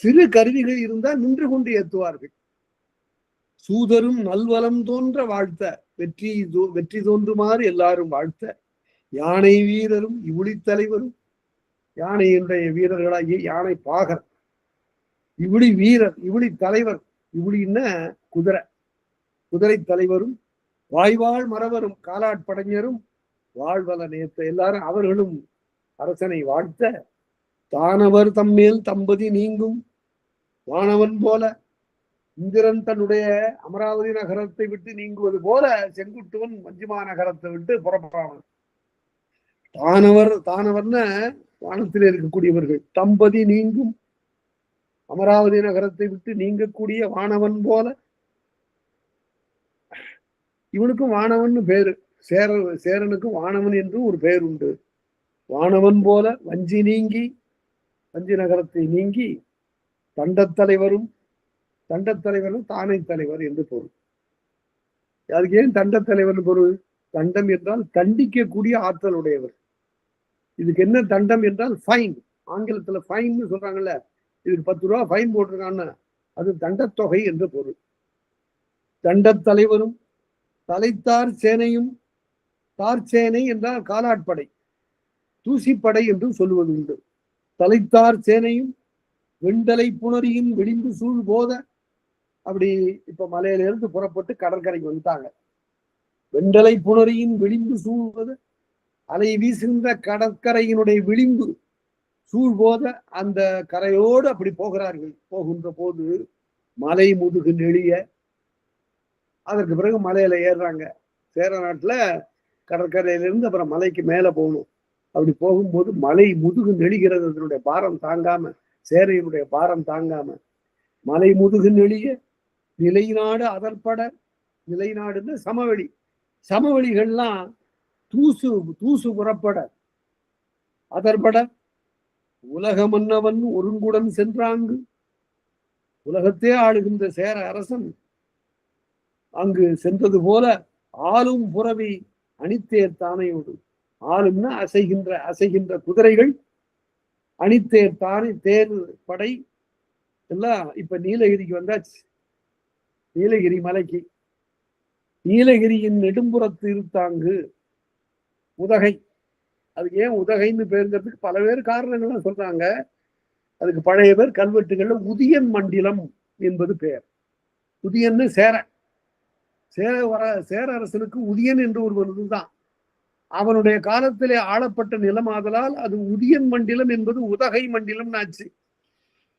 சிறு கருவிகள் இருந்தால் நின்று கொண்டு ஏத்துவார்கள். சூதரும் நல்வலம் தோன்ற வாழ்த்த, வெற்றி தோன்றுமாறு எல்லாரும் வாழ்த்த. யானை வீரரும் இவுளி தலைவரும், யானையினுடைய வீரர்களாகிய யானை பாகர், இவுளி வீரர், இவுளி தலைவர், இவுளின்னா குதிரை, குதிரை தலைவரும் வாய்வாள் மறவரும் காலாட்படைஞரும் வாழ்வல நேர்த்த எல்லாரும் அவர்களும் அரசனை வாழ்த்த. தானவர் தம்மேல் தம்பதி நீங்கும் வானவன் போல, இந்திரன் தன்னுடைய அமராவதி நகரத்தை விட்டு நீங்குவது போல செங்குட்டுவன் மஞ்சுமா நகரத்தை விட்டு புறப்படான். தானவர்ன வானத்தில் இருக்கக்கூடியவர்கள், தம்பதி நீங்கும் அமராவதி நகரத்தை விட்டு நீங்கக்கூடிய வானவன் போல. இவனுக்கும் வானவன் பேரு, சேரனுக்கும் வானவன் என்று ஒரு பெயர் உண்டு. வானவன் போல வஞ்சி நீங்கி, வஞ்சி நகரத்தை நீங்கி தண்டத்தலைவரும், தண்டத்தலைவரும் தானை தலைவர் என்று பொருள். அதுக்கு ஏன் தண்டத்தலைவர் பொருள்? தண்டம் என்றால் தண்டிக்கக்கூடிய ஆற்றல் உடையவர். இதுக்கு என்ன தண்டம் என்றால் ஃபைன். ஆங்கிலத்துல ஃபைன் சொல்றாங்கல்ல, இதுக்கு 10 ரூபா ஃபைன் போட்டிருக்கான்னு, அது தண்டத்தொகை என்று பொருள். தண்டத்தலைவரும் தலைத்தார் சேனையும், தார் சேனை என்றால் காலாட்படை, தூசிப்படை என்று சொல்லுவது உண்டு. தலைத்தார் சேனையும் வெண்டலை புணரியும் விளிம்பு சூழ் போத. அப்படி இப்ப மலையிலிருந்து புறப்பட்டு கடற்கரைக்கு வந்துட்டாங்க. வெண்டலை புணரியின் விளிம்பு சூழ்வது, அலை வீசுகின்ற கடற்கரையினுடைய விளிம்பு சூழ்போத, அந்த கரையோடு அப்படி போகிறார்கள். போகின்ற போது மலை முதுகு நெளிய, அதற்கு பிறகு மலையில ஏறுறாங்க. சேர நாட்டுல கடற்கரையிலிருந்து அப்புறம் மலைக்கு மேல போகணும். அப்படி போகும்போது மலை முதுகு நெளிகிறது, அதனுடைய பாரம் தாங்காம, சேரையினுடைய பாரம் தாங்காம மலை முதுகு நெளிய நிலைநாடு அதற்பட. நிலைநாடுன்னு சமவெளி, சமவெளிகள்லாம் தூசு புறப்பட. அதற்பட உலக மன்னவன் ஒருங்குடன் சென்றாங்கு, உலகத்தே ஆளுகின்ற சேர அரசன் அங்கு சென்றது போல ஆளும் புறவி அணித்தேர் தானையோடு. ஆளும்னா அசைகின்ற குதிரைகள், அணித்தேர், தானே தேர் படை எல்லாம் இப்ப நீலகிரிக்கு வந்தாச்சு. நீலகிரி மலைக்கு, நீலகிரியின் நெடும்புறத்து இருத்தாங்கு உதகை. அது ஏன் உதகைன்னு பேருங்கிறதுக்கு பல பேர் காரணங்கள்லாம் சொல்றாங்க. அதுக்கு பழைய பேர் கல்வெட்டுகள்ல உதியன் மண்டிலம் என்பது பெயர். உதியன்னு சேர அரசனுக்கு உதியன் என்று ஒரு இதுதான். அவனுடைய காலத்திலே ஆளப்பட்ட நிலம் ஆதலால் அது உதியன் மண்டிலம் என்பது உதகை மண்டிலம் ஆச்சு.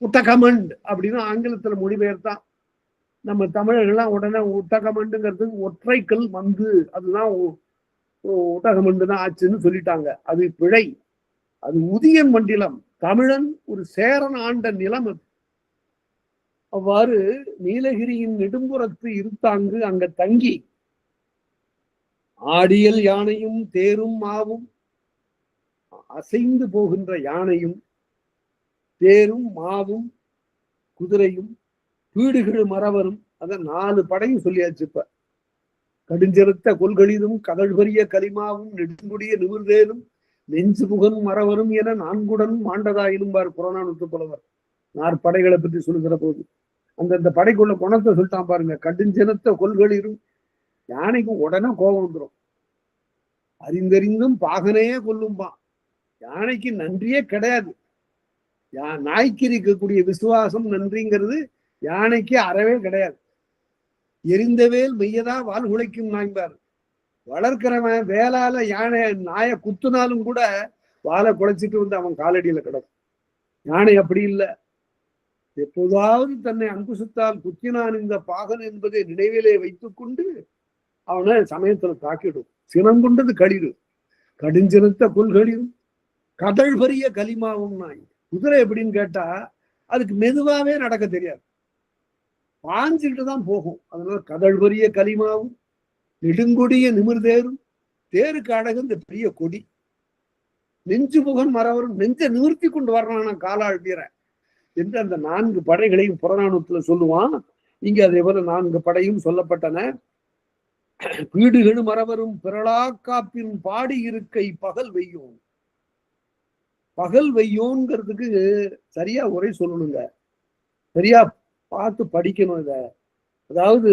உத்தகமண்ட் அப்படின்னு ஆங்கிலத்துல மொழிபெயர்த்தான். நம்ம தமிழர்கள்லாம் உடனே உத்தகமண்டுங்கிறது ஒற்றைக்கல் வந்து அதுதான் உத்தகமண்டு தான் ஆச்சுன்னு சொல்லிட்டாங்க. அது பிழை. அது உதியன் மண்டிலம். தமிழன் ஒரு சேரன் ஆண்ட நிலம் அது. அவ்வாறு நீலகிரியின் நெடும்புறத்து இருத்தாங்கு அங்க தங்கி ஆடியல் யானையும் தேரும் மாவும், அசைந்து போகின்ற யானையும் தேரும் மாவும் குதிரையும் வீடுகள் மரவரும், அத 4 படையும் சொல்லியாச்சு. இப்ப கடுஞ்சிறுத்த கொள்களிலும் கடல்பரிய கலிமாவும் நெடுங்குடிய நிமிர்ந்தேனும் நெஞ்சு புகன் மரவரும் என 4 மாண்டதாயினும் பார் புறநானூற்று புலவர். 4 படைகளை பற்றி சொல்லுகிற போது அந்தந்த படைக்குள்ள குணத்தை சொல்லிட்டான் பாருங்க. கடுஞ்சினத்த கொள்களிலும், யானைக்கு உடனே கோபம் வந்துடும். அறிந்தறிந்தும் பாகனையே கொல்லும்பான். யானைக்கு நன்றியே கிடையாது. நாய்க்கு இருக்கக்கூடிய விசுவாசம் நன்றிங்கிறது யானைக்கு அறவே கிடையாது. எரிந்தவேல் மெய்யதா வால் உழைக்கும் நாய்பார். வளர்க்கிறவன் வேளால யானை நாயை குத்துனாலும் கூட வாழை குலைச்சிட்டு வந்து அவன் காலடியில கிடக்கும். யானை அப்படி இல்லை. எப்போதாவது தன்னை அங்குசத்தால் குத்தினான் இந்த பாகன் என்பதை நினைவிலே வைத்துக் கொண்டு அவனை சமயத்துல தாக்கிடும். சினம் கொண்டது களிடு. கடுஞ்சினத்த கொள்களிலும் கடல் பரிய கலிமாவும் நாய். குதிரை எப்படின்னு கேட்டா அதுக்கு மெதுவாவே நடக்க தெரியாது, பாஞ்சுக்கிட்டு தான் போகும். அதனால கடல் பரிய கலிமாவும் நெடுங்கொடிய நிமிர்தேரும், தேருக்கு அழகு இந்த பெரிய கொடி. நெஞ்சு புகன் மரவரும், நெஞ்ச நிமிர்த்தி கொண்டு வர்றான காலாள் வீர என்று அந்த 4 படைகளையும் புறநானூத்துல சொல்லுவான். இங்க அதே போல 4 படையும் சொல்லப்பட்டன. வீடுகள் மரவரும் பிறளா காப்பின் பாடி இருக்கை பகல் வெய்யோன். பகல் வெய்யோன்கிறதுக்கு சரியா உரை சொல்லணுங்க, சரியா பார்த்து படிக்கணும் இத. அதாவது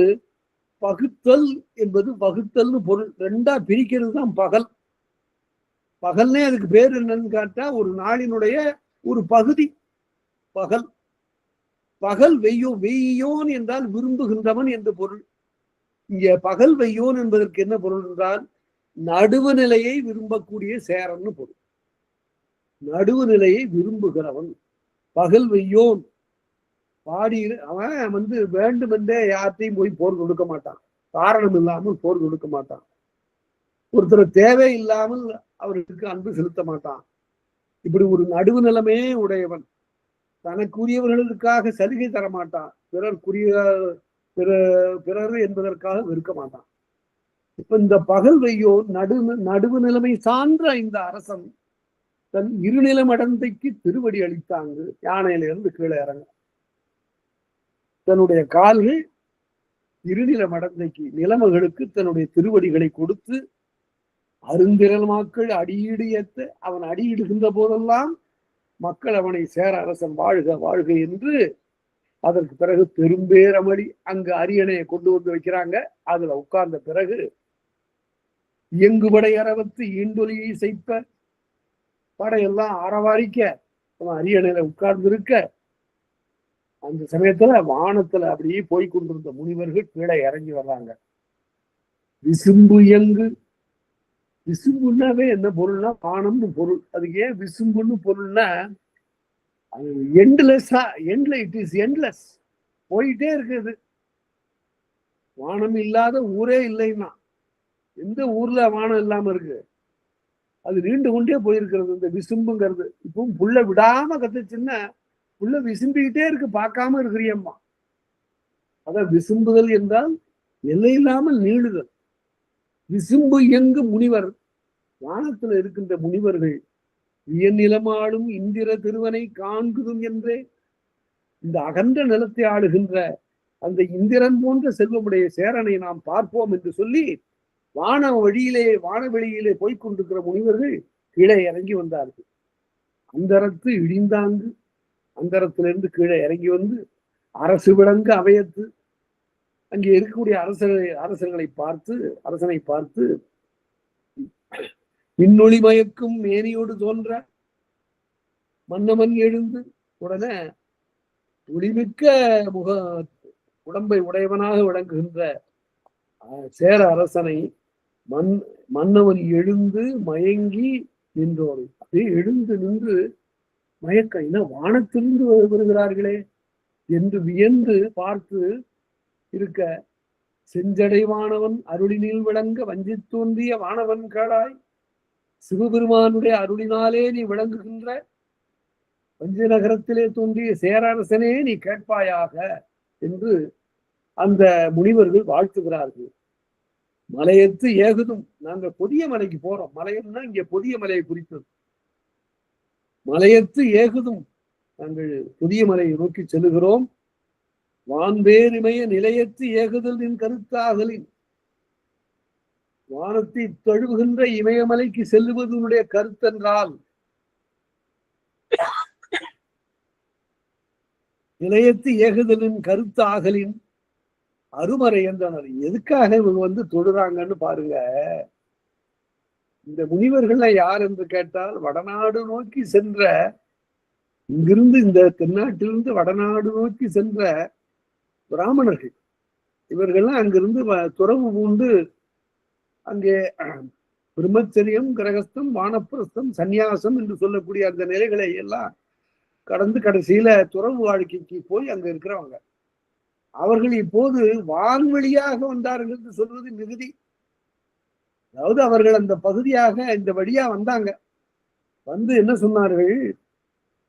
பகுத்தல் என்பது வகுத்தல்னு பொருள், 2ஆ பிரிக்கிறது தான் பகல். பகல்னே அதுக்கு பேர் என்னன்னு கேட்டா ஒரு நாளினுடைய ஒரு பகுதி பகல். பகல் வெய்யோன் என்றால் விரும்புகின்றவன் என்று பொருள். இங்க பகல் வெய்யோன் என்பதற்கு என்ன பொருள் என்றால் நடுவு நிலையை விரும்பக்கூடிய சேரன்னு பொருள். நடுவு நிலையை விரும்புகிறவன் பகல் வெய்யோன். பாடி அவன் வேண்டுமென்றே யார்த்தையும் போய் போர் கொடுக்க மாட்டான், காரணம் இல்லாமல் போர் கொடுக்க மாட்டான். ஒருத்தர் தேவை இல்லாமல் அவருக்கு அன்பு செலுத்த மாட்டான். இப்படி ஒரு நடுவு நிலைமே உடையவன். தனக்குரியவர்களுக்காக சலுகை தர மாட்டான், பிறர் என்பதற்காக வெறுக்க மாட்டான். இப்ப இந்த பகல் வெய்யோ நடுவு நிலைமை சான்ற இந்த அரசன் தன் இருநிலமடந்தைக்கு திருவடி அளித்தாங்க. யானையில இருந்து கீழே இறங்க தன்னுடைய கால்கள் இருநில மடந்தைக்கு நிலைமகளுக்கு தன்னுடைய திருவடிகளை கொடுத்து அருந்திரல் மக்கள் அடியீடு ஏற்ற அவன் அடியிடுகின்ற போதெல்லாம் மக்கள் அவனை சேர அரசன் வாழ்க வாழ்க என்று. அதற்கு பிறகு பெரும்பேரமடி அங்கு அரியணையை கொண்டு வந்து வைக்கிறாங்க. அதுல உட்கார்ந்த பிறகு இயங்குபடை அரவத்து ஈண்டொலியை செய்ப்ப படையெல்லாம் அறவாரிக்க அவன் அரியணையில உட்கார்ந்து இருக்க, அந்த சமயத்துல வானத்துல அப்படியே போய்கொண்டிருந்த முனிவர்கள் கீழே இறங்கி வர்றாங்க. விசும்பு இயங்கு. விசும்புன்னாவே என்ன பொருள்னா வானம்னு பொருள். அதுக்கு ஏன் விசும்புன்னு பொருள்னா அது எண்ட்லெஸ்ஸா, இட் இஸ் எண்ட்லெஸ், போயிட்டே இருக்குது. வானம் இல்லாத ஊரே இல்லைன்னா எந்த ஊர்ல வானம் இல்லாம இருக்கு? அது நீண்டு கொண்டே போயிருக்கிறது இந்த விசும்புங்கிறது. இப்பவும் புள்ள விடாம கத்துச்சுன்னா புள்ள விசும்பிக்கிட்டே இருக்கு, பார்க்காம இருக்கிறியம்மா. அதான் விசும்புதல் என்றால் எல்லை இல்லாமல் நீளுதல். விசும்பு இயங்கு முனிவர். வானத்துல இருக்கின்ற முனிவர்கள் வியன் நிலமாடும் இந்திர திருவனை காண்குதும் என்றே இந்த அகன்ற நிலத்தை ஆளுகின்ற அந்த இந்திரன் போன்ற செல்வமுடைய சேரனை நாம் பார்ப்போம் என்று சொல்லி வானவெளியிலே போய்கொண்டிருக்கிற முனிவர்கள் கீழே இறங்கி வந்தார்கள். அந்தரத்து இடிந்தாங்கு அந்தரத்திலிருந்து கீழே இறங்கி வந்து அரசு விளங்க அவையத்து அங்கே இருக்கக்கூடிய அரசனை பார்த்து மின்னொளி மயக்கும் மேனியோடு தோன்ற மன்னமன் எழுந்து உடனே ஒளிமிக்க உடம்பை உடையவனாக விளங்குகின்ற சேர அரசனை மன்னவன் எழுந்து மயங்கி நின்றோர். அப்படியே எழுந்து நின்று மயக்க வானத்திலிருந்து வருகிறார்களே என்று வியந்து பார்த்து இருக்க, செஞ்சடைவானவன் அருளினில் விளங்க வஞ்சி தோன்றிய வானவன் கேளாய், சிவபெருமானுடைய அருளினாலே நீ விளங்குகின்ற வஞ்சி நகரத்திலே தோன்றிய சேரரசனே நீ கேட்பாயாக என்று அந்த முனிவர்கள் வாழ்த்துகிறார்கள். மலையத்து ஏகுதும், நாங்க புதிய மலைக்கு போறோம். மலையன்னா இங்க புதிய மலையை குறித்தது. மலையத்து ஏகுதும், நாங்கள் புதிய மலையை நோக்கி செல்லுகிறோம். வான்பேரிமய நிலையத்து ஏகுதல் நின் கருத்தாகலின், வானத்தை தழுவுகின்ற இமயமலைக்கு செல்லுவதனுடைய கருத்தென்றால், நிலையத்து ஏகுதலின் கருத்தாகலின் அருமறை என்றனர். எதுக்காக இவங்க வந்து தொழுறாங்கன்னு பாருங்க. இந்த முனிவர்கள்லாம் யார் என்று கேட்டால், வடநாடு நோக்கி சென்ற, இங்கிருந்து இந்த தென்னாட்டிலிருந்து வடநாடு நோக்கி சென்ற பிராமணர்கள். இவர்கள்லாம் அங்கிருந்து துறவு பூண்டு அங்கே பிரம்மச்சரியம், கிரகஸ்தம், வானப்பிரஸ்தம், சந்நியாசம் என்று சொல்லக்கூடிய அந்த நிலைகளை எல்லாம் கடந்து கடைசியில துறவு வாழ்க்கைக்கு போய் அங்க இருக்கிறவங்க. அவர்கள் இப்போது வான்வழியாக வந்தார்கள் என்று சொல்வது மிகுதி. அதாவது அவர்கள் அந்த பகுதியாக இந்த வழியா வந்தாங்க. வந்து என்ன சொன்னார்கள்,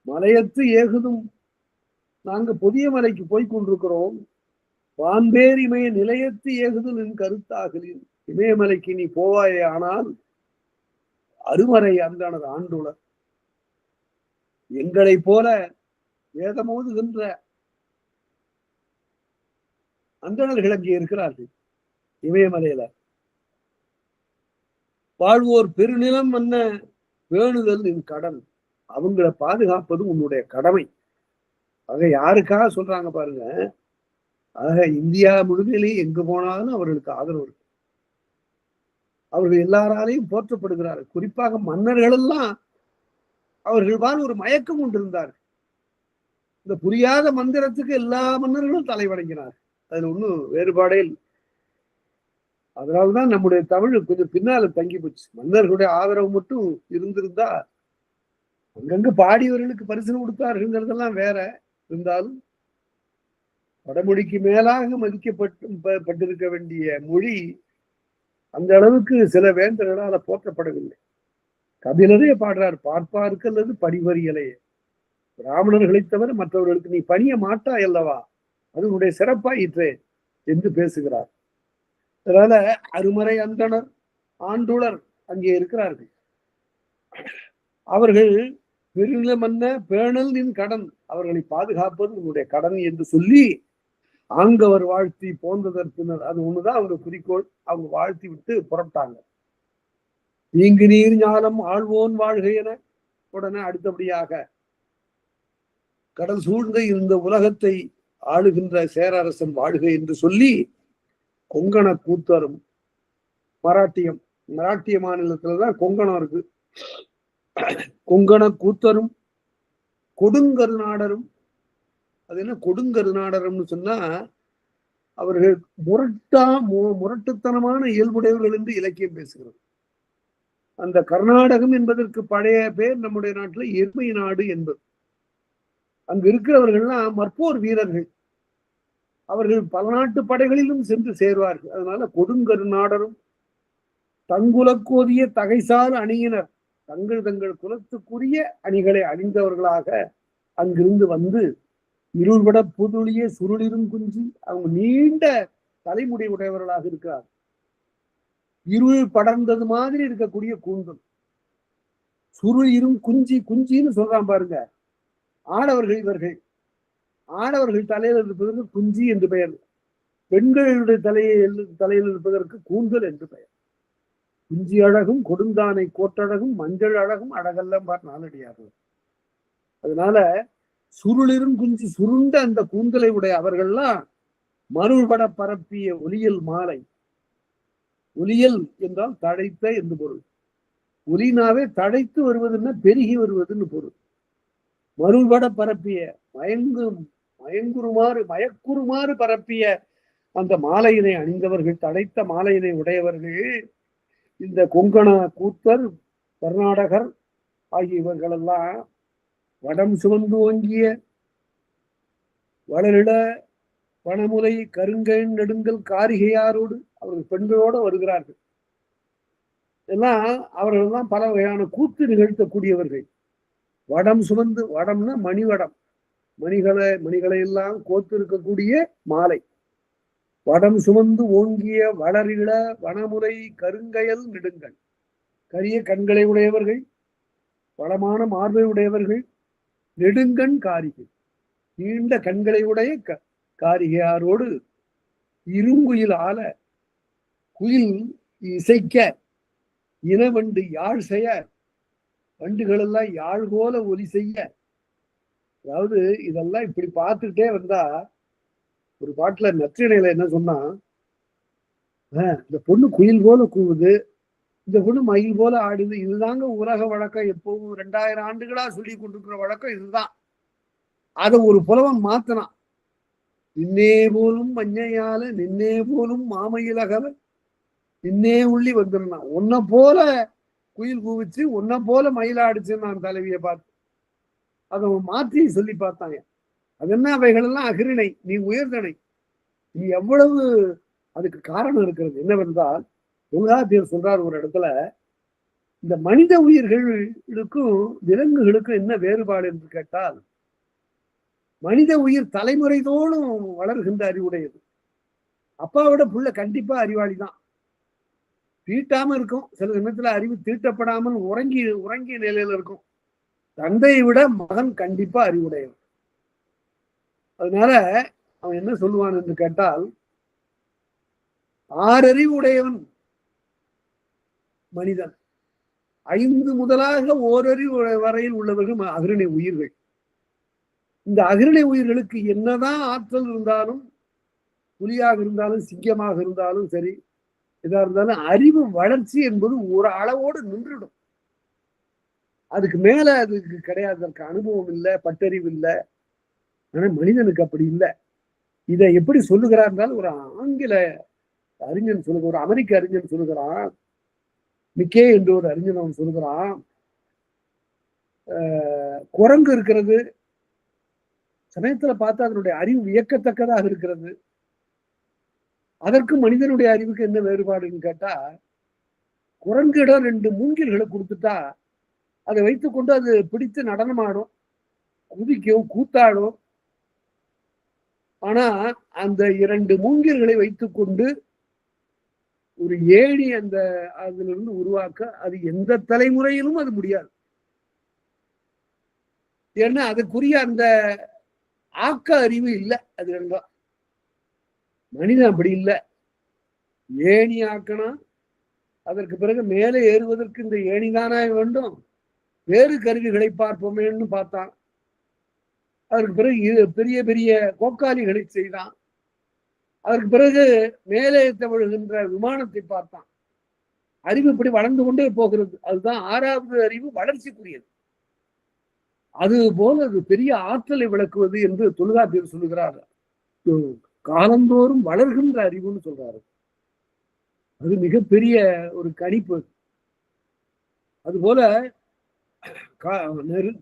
மலையத்து ஏகுதும், நாங்க புதிய மலைக்கு போய் கொண்டிருக்கிறோம். வான்பேர் இமய நிலையத்து ஏகுதல் என் கருத்தாகலின், இமயமலைக்கு நீ போவாயே ஆனால் அருமறை அந்தானது ஆண்டுளர், எங்களை போல வேதமோதுகின்ற அந்தணர்கள் அங்கே இருக்கிறார்கள். இமயமலையில வாழ்வோர் பெருநிலம் என்ன வேணுதல் என் கடன், அவங்களை பாதுகாப்பது உன்னுடைய கடமை. ஆக யாருக்காக சொல்றாங்க பாருங்க. ஆக இந்தியா முழுமையிலேயே எங்கு போனாலும் அவர்களுக்கு ஆதரவு இருக்கு. அவர்கள் எல்லாராலையும் போற்றப்படுகிறார்கள். குறிப்பாக மன்னர்கள் எல்லாம் அவர்கள் ஒரு மயக்கம் கொண்டிருந்தார்கள். இந்த புரியாத மந்திரத்துக்கு எல்லா மன்னர்களும் தலைவணங்கினார். அதுல ஒன்றும் வேறுபாடே இல்லை. அதனால்தான் நம்முடைய தமிழ் கொஞ்சம் பின்னால தங்கி போச்சு. மன்னர்களுடைய ஆதரவு மட்டும் இருந்திருந்தா, அங்கங்க பாடியவர்களுக்கு பரிசு கொடுத்தார்கள்ங்கிறதெல்லாம் வேற. இருந்தாலும் வடமொழிக்கு மேலாக மதிக்கப்பட்டிருக்க வேண்டிய மொழி அந்த அளவுக்கு சில வேந்தர்களால் போற்றப்படவில்லை. கபிலரே பாடுறார், பார்ப்பாருக்கு அல்லது படிவரியலையே, பிராமணர்களை தவிர மற்றவர்களுக்கு நீ பணிய மாட்டாய் அல்லவா, அது உன்னுடைய சிறப்பாயிற்றே என்று பேசுகிறார். அதனால அருமறை அந்தணர் ஆண்டுளர் அங்கே இருக்கிறார்கள். அவர்கள் பெருநிலமன்ன பேணல் நின் கடன், அவர்களை பாதுகாப்பது உன்னுடைய கடன் என்று சொல்லி ஆங்கவர் வாழ்த்தி போன்றதற்பினர், அது ஒண்ணுதான் அவங்க குறிக்கோள். அவங்க வாழ்த்தி விட்டு புறப்பட்டாங்க. நீங்கு நீர் ஞானம் ஆழ்வோன் வாழ்க என உடனே அடுத்தபடியாக கடல் சூழ்ந்த இந்த உலகத்தை ஆளுகின்ற சேரரசன் வாழ்க என்று சொல்லி கொங்கண கூத்தரும், மராட்டிய மாநிலத்துலதான் கொங்கணம் இருக்கு, கொங்கண கூத்தரும் கொடுங்கருநாடரும். அது என்ன கொடுங்கருநாடரம்னு சொன்னா, அவர்கள் முரட்டுத்தனமான இயல்புடையவர்கள் என்று இலக்கியம் பேசுகிறது. அந்த கர்நாடகம் என்பதற்கு பழைய பேர் நம்முடைய நாட்டுல எருமை நாடு என்பது. அங்கு இருக்கிறவர்கள்லாம் மற்போர் வீரர்கள். அவர்கள் பல நாட்டு படைகளிலும் சென்று சேருவார்கள். அதனால கொடுங்கருநாடரும் தங்குலக்கோதிய தகைசால் அணியினர், தங்கள் குலத்துக்குரிய அணிகளை அணிந்தவர்களாக அங்கிருந்து வந்து இருள்பட புதுளிய சுருளிரும் குஞ்சி, அவங்க நீண்ட தலைமுடி உடையவர்களாக இருக்கிறார். இருள் படர்ந்தது மாதிரி இருக்கக்கூடிய கூந்தல், சுருள் இரும் குஞ்சின்னு சொல்றான் பாருங்க. ஆடவர்கள் இவர்கள், ஆடவர்கள் தலையில் இருப்பதற்கு குஞ்சி என்று பெயர், பெண்களுடைய தலையில் இருப்பதற்கு கூந்தல் என்று பெயர். குஞ்சி அழகும் கொடுந்தானை கோட்டழகும் மஞ்சள் அழகும் அழகெல்லாம் பார் நாளடியார்கள். அதனால சுருளிரும் குஞ்சு சுருண்ட அந்த கூந்தலை உடைய அவர்கள்லாம் மருள்பட பரப்பிய ஒலியல் மாலை. ஒலியல் என்றால் தழைத்த என்று பொருள். ஒலினாவே தழைத்து வருவதுன்னா பெருகி வருவதுன்னு பொருள். மருள்பட பரப்பிய மயக்குறுமாறு பரப்பிய அந்த மாலையினை அணிந்தவர்கள், தடைத்த மாலையினை உடையவர்கள் இந்த கொங்கண கூத்தர், கர்நாடகர் ஆகிய இவர்களெல்லாம் வடம் சுமந்து ஓங்கிய வளரிட வனமுலை கருங்கன் நெடுங்கல் காரிகையாரோடு அவர்கள் பெண்களோடு வருகிறார்கள். எல்லாம் அவர்கள் தான் பல வகையான கூத்து நிகழ்த்தக்கூடியவர்கள். வடம் சுமந்து, வடம்னா மணிவடம், மணிகளை எல்லாம் கோத்து இருக்கக்கூடிய மாலை. வடம் சுமந்து ஓங்கிய வளரிட வனமுறை கருங்கயல் நெடுங்கல், கரிய கண்களை உடையவர்கள், வளமான மார்பை உடையவர்கள், நெடுங்கண் காரிகை, நீண்ட கண்களை உடைய காரிகையாரோடு இருங்குயில் ஆல குயில் இசைக்க இனவண்டு யாழ் செய்ய, வண்டுகள் எல்லாம் யாழ் போல ஒலி செய்ய. அதாவது இதெல்லாம் இப்படி பார்த்துட்டே வந்தா, ஒரு பாட்டுல நற்றிணையில என்ன சொன்னா, இந்த பொண்ணு குயில் போல கூவுது, இந்த பொண்ணு மயில் போல ஆடுது, இதுதாங்க உலக வழக்கம், எப்பவும் 2000 ஆண்டுகளா சொல்லி கொண்டிருக்கிற வழக்கம் இதுதான். அதை ஒரு புலவன் மாத்தினான். நின்னே போலும் மஞ்சையால நின்னே போலும் மாமையிலகவ நின்னே உள்ளி வந்துருந்தான். உன்னை போல குயில் கூவிச்சு, உன்னை போல மயிலாடுச்சுன்னு நான் தலைவியை பார்த்து அதை மாற்றி சொல்லி பார்த்தாங்க. அது என்ன, அவைகள் எல்லாம் அகிரிணை, நீ உயர்தனை, நீ எவ்வளவு. அதுக்கு காரணம் இருக்கிறது என்னவென்றால், தொல்காப்பியர் சொல்றார் ஒரு இடத்துல, இந்த மனித உயிர்களுக்கும் விலங்குகளுக்கும் என்ன வேறுபாடு என்று கேட்டால், மனித உயிர் தலைமுறை தோறும் வளர்கின்ற அறிவுடையது. அப்பாவோட புள்ள கண்டிப்பா அறிவாளி தான், தீட்டாம இருக்கும். சில சமயத்துல அறிவு தீட்டப்படாமல் உறங்கிய நிலையில இருக்கும். தந்தையை விட மகன் கண்டிப்பா அறிவுடையவன். அதனால அவன் என்ன சொல்லுவான் என்று கேட்டால், 6 அறிவு உடையவன் மனிதன், 5 முதலாக ஓரறிவு வரையில் உள்ளவர்கள் அகிரிணை உயிர்கள். இந்த அகிரிணை உயிர்களுக்கு என்னதான் ஆற்றல் இருந்தாலும், புலியாக இருந்தாலும் சிங்கமாக இருந்தாலும் சரி, இதா இருந்தாலும் அறிவு வளர்ச்சி என்பது ஒரு அளவோடு நின்றுடும். அதுக்கு மேல அதுக்கு கிடையாது. அதற்கு அனுபவம் இல்லை, பட்டறிவு இல்லை. ஆனா மனிதனுக்கு அப்படி இல்லை. இதை எப்படி சொல்லுகிறார் என்றால், ஒரு ஆங்கில அறிஞன் சொல்லுங்க, ஒரு அமெரிக்க அறிஞன் சொல்லுகிறான், மிக்கே என்று ஒரு அறிஞன் அவன் சொல்லுகிறான், குரங்கு இருக்கிறது, சமயத்துல பார்த்தா அதனுடைய அறிவு வியக்கத்தக்கதாக இருக்கிறது. அதற்கு மனிதனுடைய அறிவுக்கு என்ன வேறுபாடுன்னு கேட்டா, குரங்கிடம் 2 மூங்கில்களை கொடுத்துட்டா அதை வைத்துக்கொண்டு அது பிடித்து நடனமாடும், குதிக்கும், கூத்தாடும். ஆனா அந்த 2 மூங்கில்களை வைத்துக்கொண்டு ஒரு ஏணி அதுல இருந்து உருவாக்க அது எந்த தலைமுறையிலும் அது முடியாது. ஏன்னா அதுக்குரிய அந்த ஆக்க அறிவு இல்லை. அது ரெண்டும். மனிதன் அப்படி இல்லை. ஏணி ஆக்கணும், அதற்கு பிறகு மேலே ஏறுவதற்கு இந்த ஏணிதானே வேண்டும், வேறு கருவிகளை பார்ப்போமேன்னு பார்த்தான். அதற்கு பிறகு பெரிய பெரிய கோக்காலிகளை செய்தான். அதற்கு பிறகு மேலே தவழுகின்ற விமானத்தை பார்த்தான். அறிவு இப்படி வளர்ந்து கொண்டே போகிறது. அதுதான் 6வது அறிவு, வளர்ச்சிக்குரியது. அது போல அது பெரிய ஆற்றலை விளக்குவது என்று தொல்காப்பியர் சொல்லுகிறார். காலந்தோறும் வளர்கின்ற அறிவுன்னு சொல்றாரு. அது மிகப்பெரிய ஒரு கணிப்பு. அதுபோல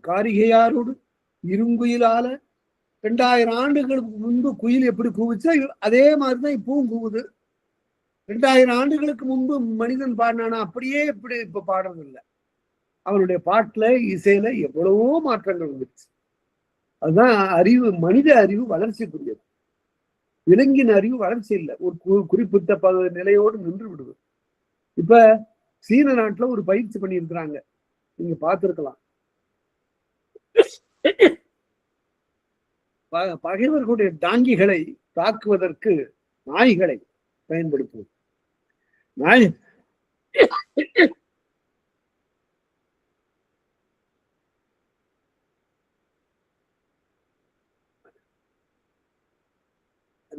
காரிகையாரோடு இருங்குயிலால 2000 ஆண்டுகளுக்கு முன்பு குயில் எப்படி கூவுச்சோ அதே மாதிரிதான் இப்பவும் கூவுது. 2000 ஆண்டுகளுக்கு முன்பு மனிதன் பாடினானா அப்படியே இப்படி இப்ப பாடுறது இல்லை. அவனுடைய பாட்டுல, இசையில எவ்வளவோ மாற்றங்கள் வந்துருச்சு. அதுதான் அறிவு, மனித அறிவு வளர்ச்சிக்குரியது. விலங்கின் அறிவு வளர்ச்சி இல்லை, ஒரு குறிப்பிட்ட நிலையோடு நின்று விடுவது. இப்ப சீன நாட்டுல ஒரு பயிற்சி பண்ணி இருக்கிறாங்க, நீங்க பார்த்திருக்கலாம். பகைவர்களுடைய டாங்கிகளை தாக்குவதற்கு நாய்களை பயன்படுத்துவது.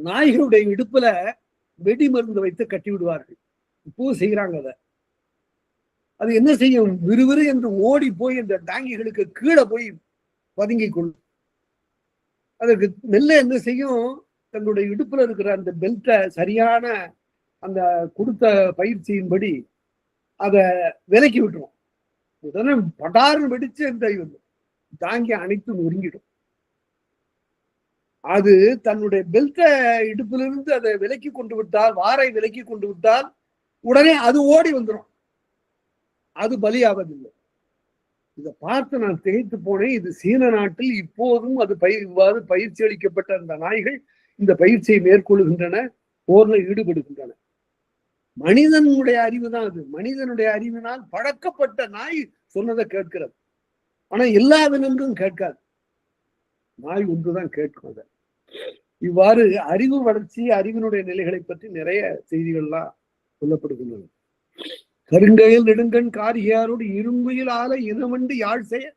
நாய்களுடைய இடுப்புல வெடி மருந்து வைத்து கட்டி விடுவார்கள். இப்போ செய்யறாங்க அதை. அது என்ன செய்யும்? விறுவிறு என்று ஓடி போய் அந்த டாங்கிகளுக்கு கீழே போய் பதுங்கிக் கொள்ளும். அதற்கு மெல்ல என்ன செய்யும்? தன்னுடைய இடுப்புல இருக்கிற அந்த பெல்ட்டை சரியான அந்த கொடுத்த பயிற்சியின்படி அதை விலக்கி விட்டுரும். உடனே படார்னு வெடிச்சு அந்த தாங்கி அனைத்து நொறுங்கிடும். அது தன்னுடைய பெல்ட்டை இடுப்பிலிருந்து அதை விலக்கி கொண்டு விட்டால், வாரை விலக்கி கொண்டு விட்டால் உடனே அது ஓடி வந்துடும். அது பலியாவதில்லை. இதை பார்த்து நான் திகைத்து போனேன். இது சீன நாட்டில் இப்போதும் அது இவ்வாறு பயிற்சி அளிக்கப்பட்ட அந்த நாய்கள் இந்த பயிற்சியை மேற்கொள்கின்றன, போர்ல ஈடுபடுகின்றன. மனிதனுடைய அறிவு தான் அது. மனிதனுடைய அறிவினால் பழக்கப்பட்ட நாய் சொன்னதை கேட்கிறது. ஆனா எல்லா விலங்கும் கேட்காது. நாய் ஒன்றுதான் கேட்கும். அதை இவ்வாறு அறிவு வளர்ச்சி, அறிவினுடைய நிலைகளை பற்றி நிறைய செய்திகள்லாம் சொல்லப்படுகின்றன. கருங்கையில் நெடுங்கண் காரிகையாரோடு இரும்புயில் ஆல இனவண்டு யாழ் செய்ய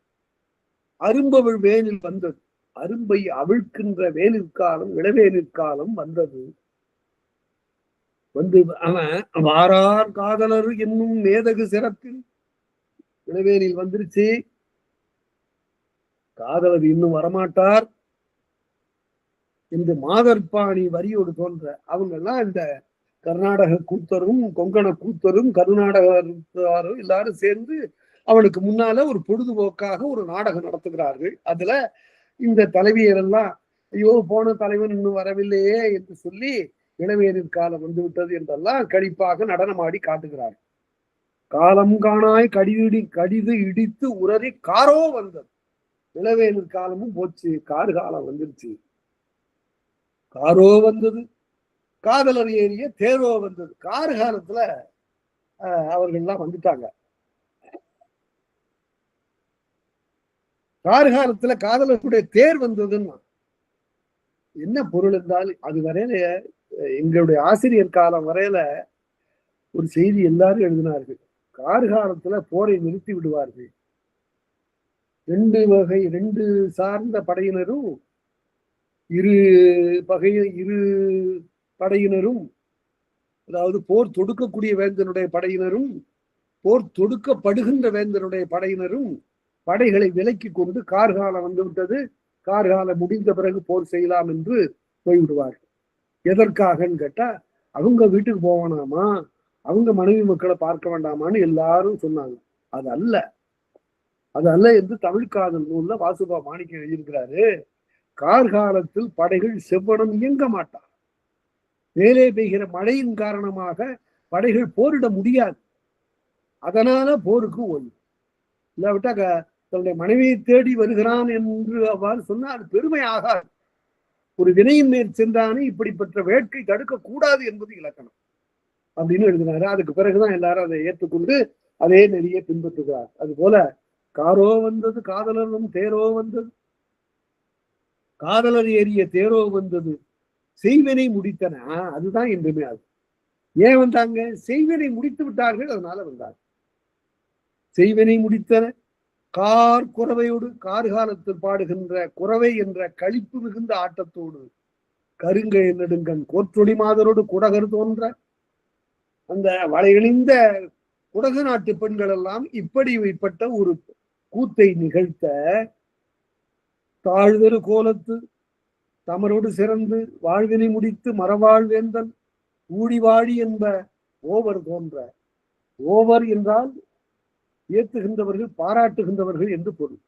அரும்பவள் வேனில் வந்தது. அரும்பை அவிழ்க்கின்ற வேனிற்காலம் இளவேனிற்காலம் வந்தது. வந்து அவன் வாரார் காதலர் என்னும் மேதகு சிறப்பில் இளவேனில் வந்துருச்சு. காதலர் இன்னும் வரமாட்டார் என்று மாதர்பாணி வரியோடு தோன்ற அவங்க எல்லாம் இந்த கர்நாடக கூத்தரும் கொங்கண கூத்தரும் கர்நாடகரும் எல்லாரும் சேர்ந்து அவனுக்கு முன்னால ஒரு பொழுதுபோக்காக ஒரு நாடகம் நடத்துகிறார்கள். அதுல இந்த தலைவியரெல்லாம் ஐயோ போன தலைவன் இன்னும் வரவில்லையே என்று சொல்லி இளவேனிற் காலம் வந்து விட்டது என்றெல்லாம் கழிப்பாக நடனமாடி காட்டுகிறார். காலம் காணாய் கடிது இடித்து உரறி காரோ வந்தது. இளவேனிற் காலமும் போச்சு, கார் காலம் வந்துருச்சு. காரோ வந்தது, காதலர் ஏறிய தேரோ வந்தது. கார் காலத்துல அவர்கள்லாம் வந்துட்டாங்க. கார் காலத்துல காதலருடைய தேர் வந்ததுன்னா என்ன பொருள் என்றால், அது வரையில எங்களுடைய ஆசிரியர் காலம் வரையில ஒரு செய்தி எல்லாரும் எழுதினார்கள். கார்காலத்துல போரை நிறுத்தி விடுவார்கள். ரெண்டு சார்ந்த படையினரும் இரு படையினரும், அதாவது போர் தொடுக்கக்கூடிய வேந்தனுடைய படையினரும் போர் தொடுக்கப்படுகின்ற வேந்தனுடைய படையினரும் படைகளை விலக்கி கொண்டு கார்காலம் வந்துவிட்டது, கார்காலம் முடிந்த பிறகு போர் செய்யலாம் என்று போய்விடுவார்கள். எதற்காகன்னு கேட்டா, அவங்க வீட்டுக்கு போவானாமா, அவங்க மனைவி மக்களை பார்க்க வேண்டாமான்னு எல்லாரும் சொன்னாங்க. அது அல்ல என்று தமிழ்காதல் நூல்ல வாசுபா மாணிக்கம் எழுதியிருக்கிறாரு. கார்காலத்தில் படைகள் செவ்வனம் இயங்க மாட்டார். மேலே பெய்கிற மழையின் காரணமாக படைகள் போரிட முடியாது. அதனால போருக்கு ஓய்வு. இல்லாவிட்டா தன்னுடைய மனைவியை தேடி வருகிறான் என்று அவ்வாறு சொன்னா அது பெருமை ஆகாது. ஒரு வினையின் மேல் சென்றானே இப்படிப்பட்ட வேட்கை தடுக்க கூடாது என்பது இலக்கணம் அப்படின்னு எழுதினாரு. அதுக்கு பிறகுதான் எல்லாரும் அதை ஏற்றுக்கொண்டு அதே நெறியை பின்பற்றுகிறார். அது போல காரோ வந்தது, காதலரும் தேரோ வந்தது, காதலர் ஏறிய தேரோ வந்தது, செய்வினை முடித்தன. அதுதான் என்றுமே அது. ஏன் வந்தாங்க? செய்வினை முடித்து விட்டார்கள், அதனால வந்தாங்க. செய்வினை முடித்தன கார் குறவையோடு, கார்காலத்தில் பாடுகின்ற குறவை என்ற களிப்பு மிகுந்த ஆட்டத்தோடு, கருங்கை நெடுங்கண் கோற்றொடி மாதரோடு குடகர் தோன்ற அந்த வளையணிந்த குடகு நாட்டு பெண்கள் எல்லாம் இப்படிப்பட்ட ஒரு கூத்தை நிகழ்த்த, தாழ்தரு கோலத்து தமரோடு சிறந்து வாழ்வினை முடித்து மரவாழ்வேந்தன் ஊழிவாழி என்ப ஓவர் தோன்ற. ஓவர் என்றால் ஏத்துகின்றவர்கள், பாராட்டுகின்றவர்கள் என்று பொருள்.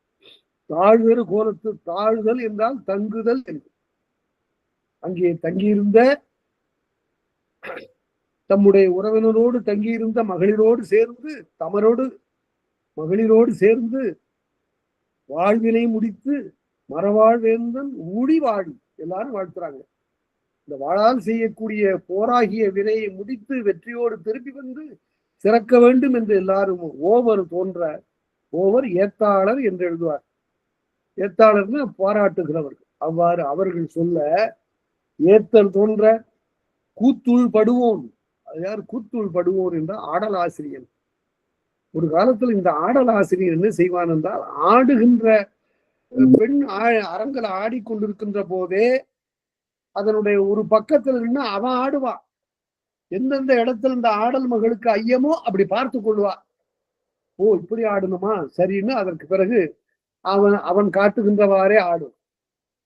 தாழ்தரு கோலத்து, தாழ்தல் என்றால் தங்குதல் என்று. அங்கே தங்கியிருந்த தம்முடைய உறவினரோடு தங்கியிருந்த மகளிரோடு சேர்ந்து, தமரோடு மகளிரோடு சேர்ந்து வாழ்வினை முடித்து மரவாழ்வேந்தன் ஊழி வாழி, எல்லாரும் வாழ்த்துறாங்க. இந்த வாழால் செய்யக்கூடிய போராகிய வினையை முடித்து வெற்றியோடு திருப்பி வந்து சிறக்க வேண்டும் என்று எல்லாரும் ஓவர் தோன்ற. ஓவர் ஏத்தாளர் என்று எழுதுவார். ஏத்தாளர்னு பாராட்டுகிறவர்கள். அவ்வாறு அவர்கள் சொல்ல ஏத்தல் தோன்ற கூத்துள் படுவோன். அது யார்? கூத்துள் படுவோன் என்ற ஆடல் ஆசிரியன். ஒரு காலத்துல இந்த ஆடல் ஆசிரியர் என்ன செய்வான் என்றால், ஆடுகின்ற பெண் அரங்கல ஆடிக்கொண்டிருக்கின்ற போதே அதனுடைய ஒரு பக்கத்துல நின்று அவன் ஆடுவான். எந்தெந்த இடத்துல இந்த ஆடல் மகளுக்கு ஐயமோ அப்படி பார்த்து கொள்வா. ஓ இப்படி ஆடணுமா, சரின்னு அதற்கு பிறகு அவன் அவன் காட்டுகின்றவாறே ஆடும்.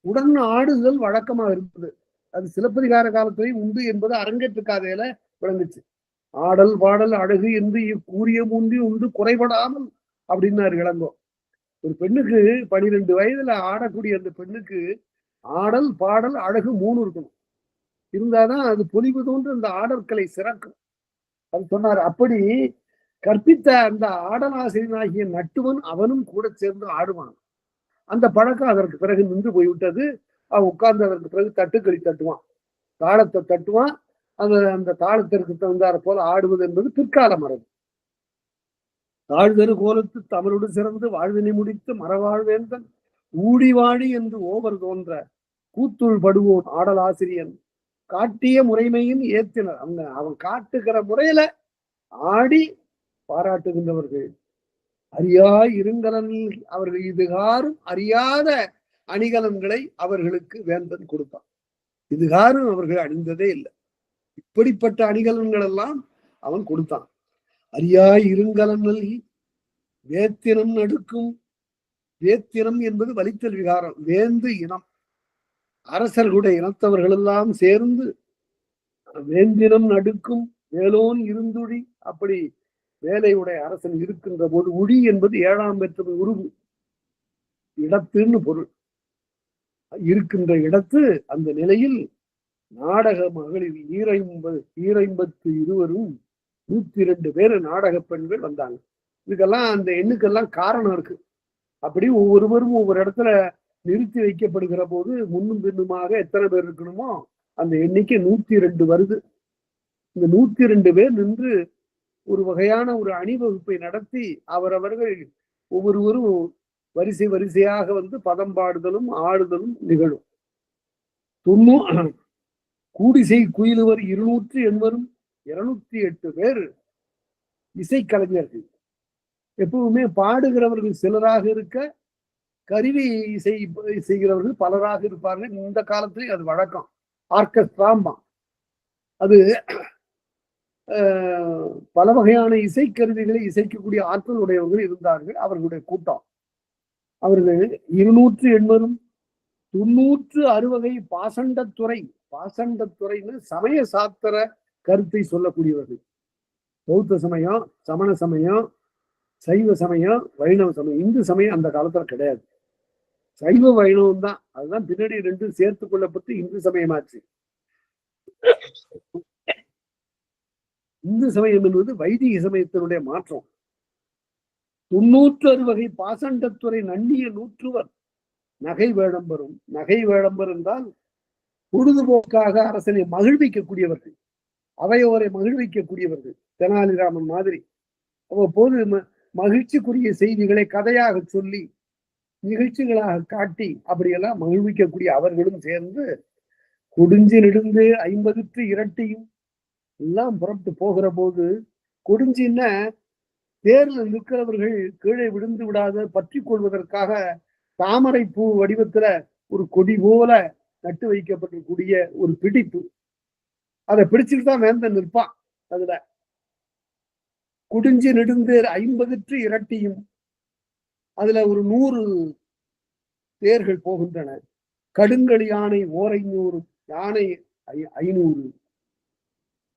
உடன் ஆடுதல் வழக்கமா இருந்தது. அது சிலப்பதிகார காலத்திலேயும் உண்டு என்பது அரங்கேற்று காதையில விளங்குச்சு. ஆடல் பாடல் அழகு என்று கூறிய முந்தி உண்டு குறைபடாமல் அப்படின்னாரு இளங்கோ. ஒரு பெண்ணுக்கு 12 வயதுல ஆடக்கூடிய அந்த பெண்ணுக்கு ஆடல் பாடல் அழகு 3 இருக்கணும். இருந்தாதான் அது பொலிவு தோன்று அந்த ஆடற்கலை சிறக்கும். அது சொன்னார். அப்படி கற்பித்த அந்த ஆடலாசிரியனாகிய நட்டுவன் அவனும் கூட சேர்ந்து ஆடுவான். அந்த பழக்கம் அதற்கு பிறகு நின்று போய்விட்டது. அவன் உட்கார்ந்து அதற்கு பிறகு தட்டுக்களி தட்டுவான், தாளத்தை தட்டுவான். அந்த தாளத்திற்கு தகுந்தாற் போல ஆடுவது என்பது பிற்கால மரபு. தாழ்தரு கோலத்து தமிழோடு சிறந்து வாழ்வினை முடித்து மரவாழ்வேந்தன் ஊடி வாழி என்று ஓவர் தோன்ற கூத்துள் படுவோன் ஆடல் ஆசிரியன் காட்டிய முறைமையும் ஏத்தினர். அவன் காட்டுகிற முறையில ஆடி பாராட்டுகின்றவர்கள். அறியா இருங்கலனில் அவர்கள் இதுகாரும் அறியாத அணிகலன்களை அவர்களுக்கு வேந்தன் கொடுத்தான். இதுகாரும் அவர்கள் அணிந்ததே இல்லை. இப்படிப்பட்ட அணிகலன்கள் எல்லாம் அவன் கொடுத்தான். அறியா இருங்கலன் நல்கி வேத்தினம் நடுக்கும். வேத்தினம் என்பது வலித்தல் விகாரம். வேந்து இனம், அரசர்களுடைய இனத்தவர்கள் எல்லாம் சேர்ந்து வேந்தினம் நடுக்கும் வேலோன் இருந்துழி. அப்படி வேலையுடைய அரசன் இருக்கின்ற போது, உழி என்பது 7ஆம் பெற்ற உருவு, இடத்துன்னு பொருள். இருக்கின்ற இடத்து அந்த நிலையில் நாடக மகளிர் 152 102 பேர் நாடக பெண்கள் வந்தாங்க. இதுக்கெல்லாம் அந்த எண்ணுக்கெல்லாம் காரணம் இருக்கு. அப்படி ஒவ்வொருவரும் ஒவ்வொரு இடத்துல நிறுத்தி வைக்கப்படுகிற போது முன்னும் பின்னுமாக எத்தனை பேர் இருக்கணுமோ அந்த எண்ணிக்கை 102 வருது. இந்த 102 பேர் நின்று ஒரு வகையான ஒரு அணிவகுப்பை நடத்தி அவரவர்கள் ஒவ்வொருவரும் வரிசை வரிசையாக வந்து பதம் பாடுதலும் ஆடுதலும் நிகழும். கூடிசை குயிலுவர் 280 208 பேர் இசைக்கலைஞர்கள். எப்பவுமே பாடுகிறவர்கள் சிலராக இருக்க, கருவி இசை செய்கிறவர்கள் பலராக இருப்பார்கள். இந்த காலத்திலே அது வழக்கம். ஆர்கெஸ்ட்ராம்பா. அது பல வகையான இசைக்கருவிகளை இசைக்கக்கூடிய ஆற்றல் உடையவர்கள் இருந்தார்கள். அவர்களுடைய கூட்டம். அவர்கள் 280 96 வகை பாசண்டத்துறை. பாசண்டத்துறைன்னு சமய சாத்திர கருத்தை சொல்லக்கூடியவர்கள். பௌத்த சமயம், சமண சமயம், சைவ சமயம், வைணவ சமயம். இந்து சமயம் அந்த காலத்துல கிடையாது. சைவ வைணவம் தான். அதுதான் பின்னாடி 2 சேர்த்து கொள்ளப்பட்டு இந்து சமயமாச்சு. இந்து சமயம் என்பது வைதிக சமயத்தினுடைய மாற்றம். 96 வகை பாசண்டத்துறை நன்னிய 100 நகை வேடம்பரும். நகை வேடம்பர் என்றால் பொழுதுபோக்காக அரசனை மகிழ்விக்கக்கூடியவர்கள், அவையோரை மகிழ்விக்கக்கூடியவர்கள். தெனாலிராமன் மாதிரி அவ்வப்போது மகிழ்ச்சிக்குரிய செய்திகளை கதையாக சொல்லி நிகழ்ச்சிகளாக காட்டி அப்படியெல்லாம் மகிழ்விக்கக்கூடிய அவர்களும் சேர்ந்து கொடுஞ்சி நெடுந்து 50 இரட்டியும் எல்லாம் புறப்பட்டு போகிற போது, கொடுஞ்சின்னா தேர்ல நிற்கிறவர்கள் கீழே விழுந்து விடாத பற்றி கொள்வதற்காக தாமரை பூ வடிவத்துல ஒரு கொடி போல நட்டு வைக்கப்பட்டிருக்கூடிய ஒரு பிடிப்பு. அதை பிடிச்சிட்டு தான் வேந்தன் நிற்பான். அதுல குடிஞ்சி நெடுந்தேர் 50 இரட்டியும், அதுல ஒரு 100 தேர்கள் போகின்றன. கடுங்கடி யானை 500, யானை 500,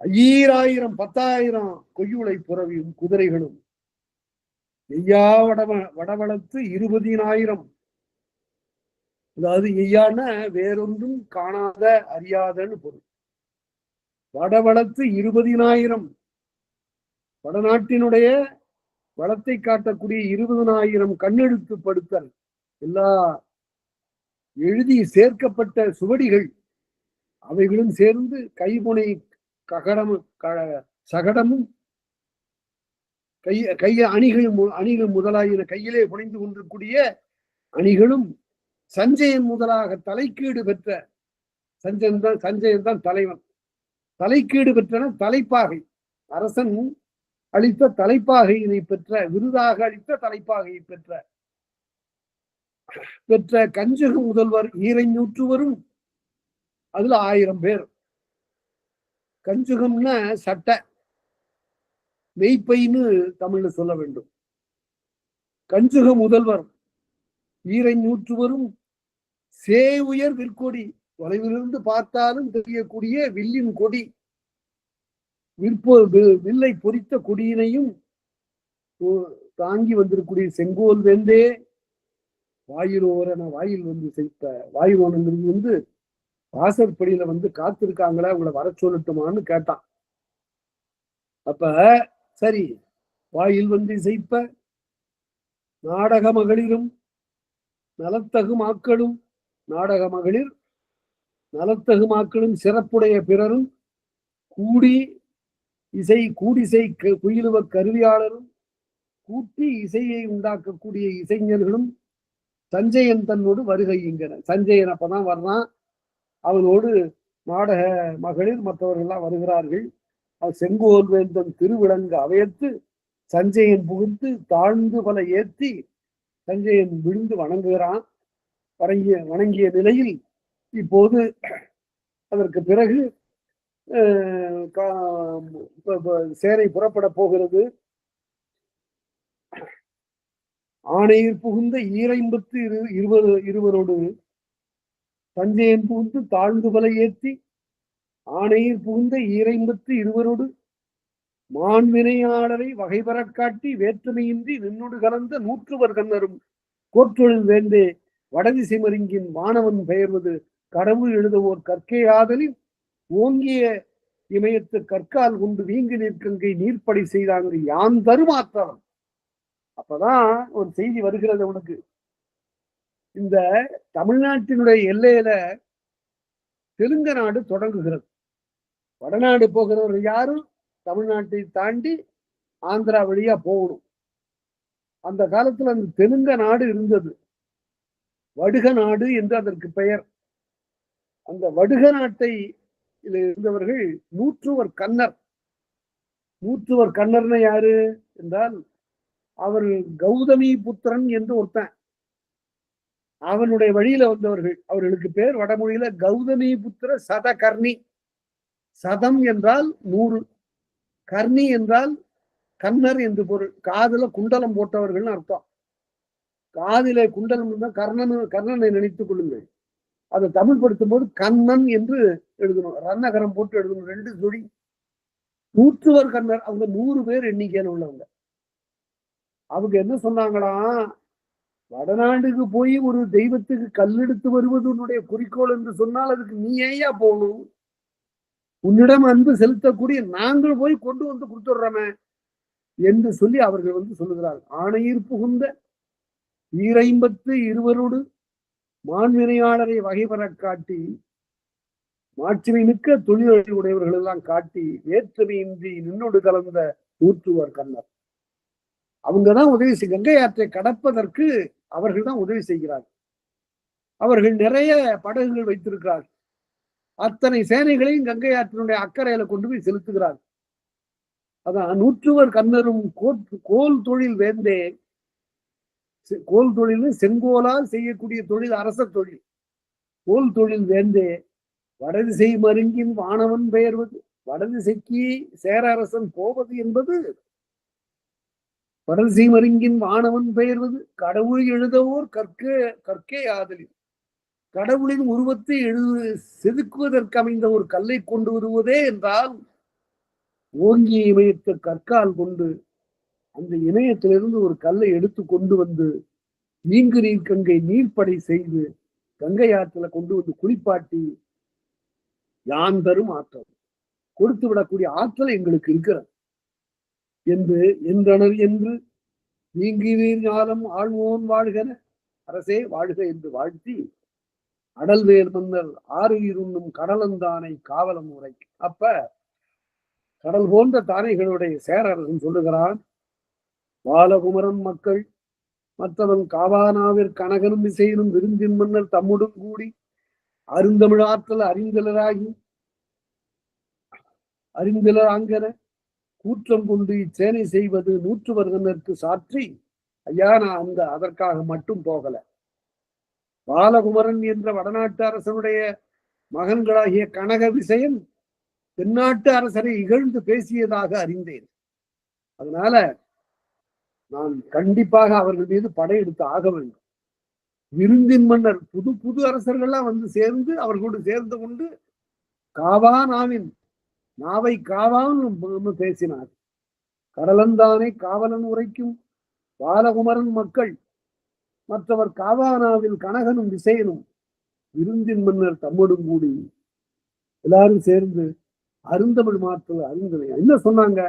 1000 10,000 கொய்யுளை புறவியும் குதிரைகளும். எய்யா வடவளத்து 20,000. அதாவது எய்யான வேறொன்றும் காணாத அறியாதன்னு பொருள். வடவளத்து 20,000. வடநாட்டினுடைய வளத்தை காட்டக்கூடிய 20,000 கண்ணெழுத்து படுத்தல். எல்லா எழுதி சேர்க்கப்பட்ட சுவடிகள் அவைகளும் சேர்ந்து கைமுனை சகடமும் அணிகள் முதலாகின கையிலே புனைந்து கொண்டிருக்கூடிய அணிகளும் சஞ்சயன் முதலாக தலைக்கீடு பெற்ற சஞ்சயன் தான் தலைவன். தலைக்கீடு பெற்றன தலைப்பாகை. அரசன் அளித்த தலைப்பாகையினை பெற்ற, விருதாக அளித்த தலைப்பாகையை பெற்ற கஞ்சக முதல்வர் ஈரைநூற்றுவரும் அதுல 1000 பேர். கஞ்சுகம்னா சட்டை, மெய்ப்பைன்னு தமிழ்ல சொல்ல வேண்டும். கஞ்சுக முதல்வர் ஈரைநூற்றுவரும் சே உயர் விற்கொடி, தொலைவிலிருந்து பார்த்தாலும் தெரியக்கூடிய வில்லின் கொடி, வில்லை பொறித்த கொடியினையும் தாங்கி வந்திருக்கூடிய செங்கோல் வேந்தே வாயிலோரன, வாயில் வந்து செய்த வாயுவோனங்கிறது வந்து வாசற்படியில வந்து காத்திருக்காங்களா, உங்களை வர சொல்லட்டுமான்னு கேட்டான். அப்ப சரி, வாயில் வந்து இசைப்ப நாடக மகளிரும் நலத்தகு மாக்களும், நாடக மகளிர் நலத்தகு மாக்களும் சிறப்புடைய பிறரும் கூடி கூடிசை குயிலுவ கருவியாளரும் கூட்டி இசையை உண்டாக்கக்கூடிய இசைஞர்களும் சஞ்சயன் தன்னோடு வருகைங்கிற. சஞ்சயன் அப்பதான் வர்றான், அவனோடு நாடக மகளிர் மற்றவர்கள்லாம் வருகிறார்கள். செங்கோல் வேந்தன் திருவிளங்கு அவையத்து சஞ்சயன் புகுந்து தாழ்ந்து பல ஏத்தி சஞ்சயன் விழுந்து வணங்குகிறான். வணங்கிய நிலையில் இப்போது அதற்கு பிறகு சேனை புறப்பட போகிறது. ஆணையர் புகுந்த 250 சஞ்சயன் புகுந்து தாழ்ந்து பல ஏத்தி ஆணையர் புகுந்த 250 மான்வினையாளரை வகைபெற காட்டி வேற்றுமையின்றி நின்னோடு கலந்த 100 கண்ணரும் கோற்றொழில் வேந்தே வடதிசை மருங்கின் வானவன் பெயர்வது கடவுள் எழுதுவோர் கற்கே ஆதலில் ஓங்கிய இமயத்து கற்கால் கொண்டு வீங்கு நிற்கங்கை நீர்ப்படை செய்தாங்க யான் தருமாத்திரம். அப்பதான் ஒரு செய்தி வருகிறது உனக்கு. இந்த தமிழ்நாட்டினுடைய எல்லையில தெலுங்கு நாடு தொடங்குகிறது. வடநாடு போகிறவர்கள் யாரும் தமிழ்நாட்டை தாண்டி ஆந்திரா வழியா போகணும். அந்த காலத்துல அந்த தெலுங்கு நாடு இருந்தது, வடுக நாடு என்று அதற்கு பெயர். அந்த வடுக நாட்டை இருந்தவர்கள் 100 கன்னர். 100 கன்னர்னா யாரு என்றால் அவர் கௌதமி புத்திரன் என்று ஒருத்தன், அவனுடைய வழியில வந்தவர்கள். அவர்களுக்கு பேர் வடமொழியில கௌதமி புத்திர சதகர்ணி. சதம் என்றால் 100, கர்ணி என்றால் கன்னர் என்று பொருள். காதுல குண்டலம் போட்டவர்கள் அர்த்தம். காதிலே குண்டலம் இருந்தால் கர்ணனை நினைத்துக் கொள்ளுங்கள். அதை தமிழ் படுத்தும் போது கண்ணன் என்று எழுதணும், ரன்னகரம் போட்டு எழுதணும், 2 சொடி. 100 கன்னர், அவங்க 100 பேர் எண்ணிக்கையில உள்ளவங்க. அவங்க என்ன சொன்னாங்களா, வடநாட்டுக்கு போய் ஒரு தெய்வத்துக்கு கல்லெடுத்து வருவது உன்னுடைய குறிக்கோள் என்று சொன்னால் அதுக்கு நீ ஏயா போகணும், உன்னிடம் அன்பு செலுத்தக்கூடிய நாங்கள் போய் கொண்டு வந்து கொடுத்துடுறோமே என்று சொல்லி அவர்கள் வந்து சொல்லுகிறார்கள். ஆணையர் புகுந்த 250 மான்வினையாளரை வகைபெற காட்டி மாட்சிமை மிக்க தொழில் உடையவர்கள் எல்லாம் காட்டி வேற்றுமையின்றி நின்னோடு கலந்த 100 கன்னர். அவங்கதான் உதவி கங்கை ஆற்றை கடப்பதற்கு அவர்கள் தான் உதவி செய்கிறார்கள். அவர்கள் நிறைய படகுகள் வைத்திருக்கிறார்கள். அத்தனை சேனைகளையும் கங்கை ஆற்றினுடைய அக்கறையில கொண்டு போய் செலுத்துகிறார்கள். அதான் 100 கன்னரும் கோல் தொழில் வேந்தே. கோல் தொழில் செங்கோலால் செய்யக்கூடிய தொழில் அரச தொழில். கோல் தொழில் வேந்தே வடதிசை மருங்கின் வானவன் பெயர்வது. வடதிசைக்கு சேர அரசன் போவது என்பது வடதிசை மருங்கின் வானவன் பெயர்வது கடவுள் எழுதவோர் கற்கே ஆதலில். கடவுளின் உருவத்தை செதுக்குவதற்கு அமைந்த ஒரு கல்லை கொண்டு வருவதே என்றால் ஓங்கிய இமயத்தை கற்கால் கொண்டு அந்த இமயத்திலிருந்து ஒரு கல்லை எடுத்து கொண்டு வந்து நீங்கு நீர் கங்கை நீர்ப்படை செய்து கங்கை ஆற்றில கொண்டு வந்து குளிப்பாட்டி யான் தரும் ஆற்றல் கொடுத்து விடக்கூடிய ஆற்றல் எங்களுக்கு இருக்கிறது என்று என்றனர் என்று நீங்கி நீர் ஞானம் ஆழ்வோன் வாழ்கிற அரசே வாழ்க என்று வாழ்த்தி அடல்வேல் மன்னர் ஆறுயிருண்ணும் கடலந்தானை காவலம் உரை. அப்ப கடல் போன்ற தானைகளுடைய சேரரசன் சொல்லுகிறான், பாலகுமரன் மக்கள் மற்றவன் காவானாவிற் கனகனும் இசையிலும் விருந்தின் மன்னர் தம்முடன் கூடி அருந்தமிழ் ஆற்றல் அறிந்தலராங்கன கூற்றம் கொண்டு இச்சேனை செய்வது 100 வருடத்திற்கு சாற்றி, ஐயா நான் அதற்காக மட்டும் போகல. பாலகுமரன் என்ற வடநாட்டு அரசனுடைய மகன்களாகிய கனக விசயன் தென்னாட்டு அரசரை இகழ்ந்து பேசியதாக அறிந்தேன். அதனால நான் கண்டிப்பாக அவர்கள் மீது படையெடுத்து ஆக வேண்டும். விருந்தின் மன்னர் புது புது அரசர்கள்லாம் வந்து சேர்ந்து அவர்களோடு சேர்ந்து கொண்டு காவா நாவை காவான்னு பேசினார். கடலந்தானே காவலன் உரைக்கும் பாலகுமரன் மக்கள் மற்றவர் காவானாவில் கனகனும் விசயனும் விருந்தின் மன்னர் தம்மோடும் கூடி எல்லாரும் சேர்ந்து அருந்தமிழ் மாற்றல் அறிந்தனை என்ன சொன்னாங்க?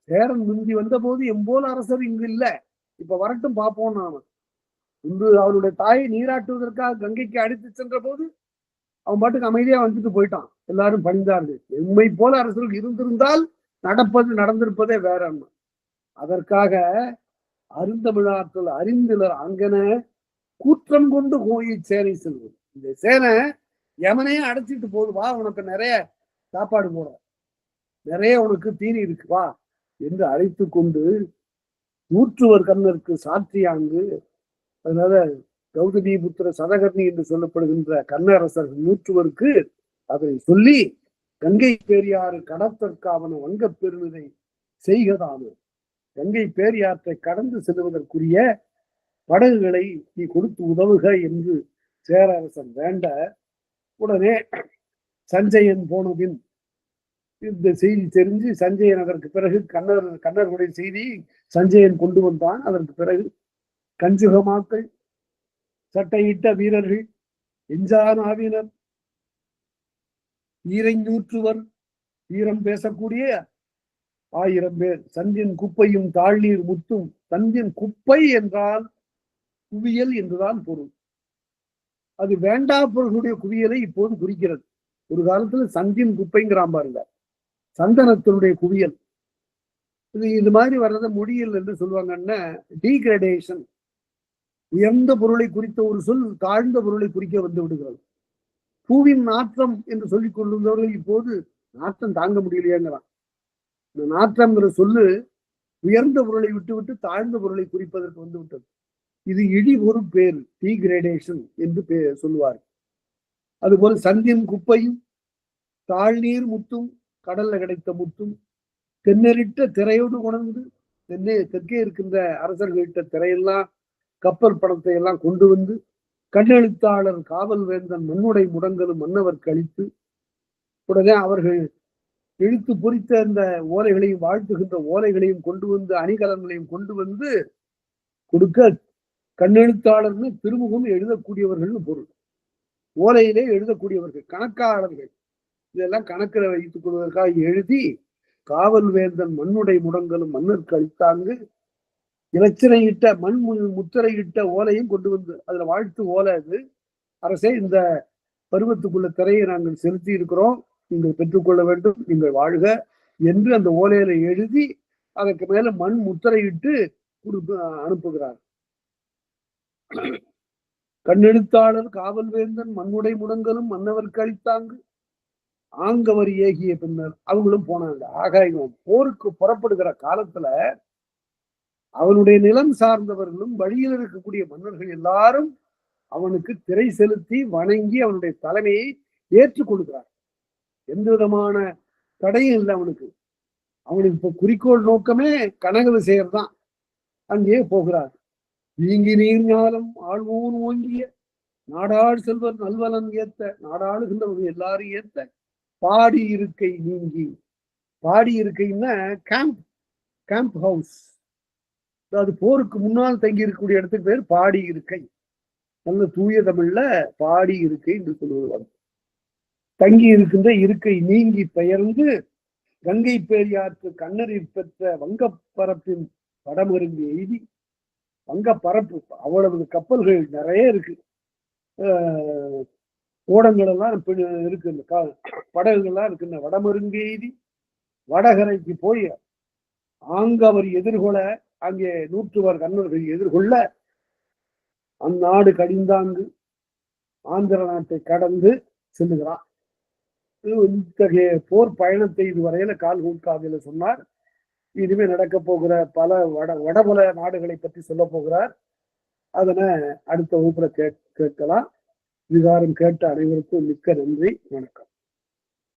சேரன் முந்தி வந்த போது எம்போல அரசர் இங்கு இல்ல, இப்ப வரட்டும் பார்ப்போம். நாம இன்று அவருடைய தாயை நீராட்டுவதற்காக கங்கைக்கு அடித்து சென்ற போது அவன் பாட்டுக்கு அமைதியா வந்துட்டு போயிட்டான். எல்லாரும் பணிந்தார்கள். எம்மை போல அரசர்கள் இருந்திருந்தால் நடந்திருப்பதே வேற. அதற்காக அருந்தமிழாற்றல் அறிந்திலர் அங்கன கூற்றம் கொண்டு கோயில் சேனை செல்வது. இந்த சேனை யமனையே அடைச்சிட்டு போது, வா உனக்கு நிறைய சாப்பாடு போட, நிறைய உனக்கு தீனி இருக்கு வா என்று அழைத்து கொண்டு 100 கண்ணருக்கு சாற்றியாங்கு. அதனால கௌதமி புத்திர சதகர்ணி என்று சொல்லப்படுகின்ற கண்ணரசர்கள் 100 அதை சொல்லி கங்கை பேரியாறு கடத்தற்காவன வங்க பெருமிதை செய்கதான கங்கை பேரியாற்றை கடந்து செல்வதற்குரிய படகுகளை நீ கொடுத்து உதவுக என்று சேரரசன் வேண்ட, உடனே சஞ்சயன் போனபின் இந்த செய்தி தெரிஞ்சு சஞ்சயன் அதற்கு பிறகு கண்ணர்களுடைய செய்தி சஞ்சயன் கொண்டு வந்தான். அதற்கு பிறகு கஞ்சுகமாக்கள், சட்டையிட்ட வீரர்கள், எஞ்சானாவினர், ஈரைஞ்சூற்றுவர், வீரம் பேசக்கூடிய 1000 பேர், சந்தியன் குப்பையும் தாழ்நீர் முத்தும். சந்தியன் குப்பை என்றால் குவியல் என்றுதான் பொருள். அது வேண்டா பொருளுடைய குவியலை இப்போது குறிக்கிறது. ஒரு காலத்துல சந்தியன் குப்பைங்கிறான் பாருங்க, சந்தனத்தினுடைய குவியல். இது மாதிரி வர்றத மொழியில் என்று சொல்லுவாங்கன்னா டீகிரடேஷன். உயர்ந்த பொருளை குறித்த ஒரு சொல் தாழ்ந்த பொருளை குறிக்க வந்து விடுகிறது. பூவின் நாற்றம் என்று சொல்லிக் கொண்டிருந்தவர்கள் இப்போது நாற்றம் தாங்க முடியலையேங்கிறான். இந்த நாற்றம்ங்கிற சொல்லு உயர்ந்த பொருளை விட்டு தாழ்ந்த பொருளை குறிப்பதற்கு வந்து விட்டது. இது இழிபொரு பேர், டீகிரேடேஷன் என்று சொல்லுவார். அதுபோல சந்தியன் குப்பையும் தாழ்நீர் முத்தும், கடல்ல கிடைத்த முத்தும், தென்னரிட்ட திரையோடு கொண்டு தெற்கே இருக்கின்ற அரசர்களிட்ட திரையெல்லாம் கப்பல் பணத்தை எல்லாம் கொண்டு வந்து கண்ணெழுத்தாளர் காவல் வேந்தன் மண்ணுடை முடங்கலும் மன்னவர்க்கு அளித்து, உடனே அவர்கள் எழுத்து பொறித்த அந்த ஓலைகளையும் வாழ்த்துகின்ற ஓலைகளையும் கொண்டு வந்து அணிகலன்களையும் கொண்டு வந்து கொடுக்க, கண்ணெழுத்தாளர்னு திருமுகம் எழுதக்கூடியவர்கள்னு பொருள். ஓலையிலே எழுதக்கூடியவர்கள், கணக்காளர்கள். இதெல்லாம் கணக்கில் வைத்துக் கொள்வதற்காக எழுதி காவல் வேந்தன் மண்ணுடை முடங்கலும் மன்னருக்கு அளித்தாங்க. இலச்சினையிட்ட மண் முத்திரையிட்ட ஓலையும் கொண்டு வந்து அதுல வாழ்த்து ஓலை. அது அரசே, இந்த பருவத்துக்குள்ள திரையை நாங்கள் செலுத்தி இருக்கிறோம், நீங்கள் பெற்றுக்கொள்ள வேண்டும், நீங்கள் வாழ்க என்று அந்த ஓலையில எழுதி அதற்கு மேல மண் முத்திரையிட்டு அனுப்புகிறார். கண்ணெழுத்தாளர் காவல் வேந்தன் மண்ணுடை முடங்கலும் மன்னவர்க்கு அளித்தாங்க. ஆங்கவர் ஏகிய பின்னர் அவங்களும் போனாங்க. ஆக இவன் போருக்கு புறப்படுகிற காலத்துல அவனுடைய நிலம் சார்ந்தவர்களும் வழியில் இருக்கக்கூடிய மன்னர்கள் எல்லாரும் அவனுக்கு திரை செலுத்தி வணங்கி அவனுடைய தலைமையை ஏற்றுக்கொள்கிறார். எந்த விதமான தடையும் இல்லை அவனுக்கு. அவனுக்கு இப்ப குறிக்கோள் நோக்கமே கனக விசயர் தான். அங்கே போகிறார். வீங்கி நீர் ஞாலம் ஆழ்வோன் ஓங்கிய நாடாள் செல்வர் நல்வலன் ஏத்த, நாடாளுகின்றவர்கள் எல்லாரும் ஏத்த பாடி இருக்கை நீங்கி. பாடி இருக்கைன்னா கேம்ப் ஹவுஸ். அது போருக்கு முன்னால் தங்கி இருக்கக்கூடிய இடத்துக்கு பேர் பாடி இருக்கை. நல்ல தூய தமிழ்ல பாடி இருக்கை என்று சொல்லுவது. தங்கி இருக்கின்ற இருக்கை நீங்கி பெயர்ந்து கங்கை பேரியாற்று கண்ணரில் பெற்ற வங்கப்பரப்பின் வடமருந்தி எய்தி. வங்கப்பரப்பு அவ்வளவு கப்பல்கள் நிறைய இருக்கு, ஓடங்கள் எல்லாம் இருக்கு, இந்த படகுகள்லாம் இருக்கு. இந்த வடமருந்தி எய்தி வடகரைக்கு போய் ஆங்க அவர் எதிர்கொள்ள, அங்கே 100 கண்ணர்கள் எதிர்கொள்ள அந்நாடு கடிந்தாங்கு ஆந்திர நாட்டை கடந்து செல்லுகிறான். இத்தகைய போர் பயணத்தை இதுவரையில கால்கூட்காவில சொன்னார். இனிமே நடக்க போகிற பல வடபுல நாடுகளை பற்றி சொல்ல போகிறார். அதனை அடுத்த வகுப்புல கேட்கலாம். விகாரம் கேட்ட அனைவருக்கும் மிக்க நன்றி. வணக்கம்.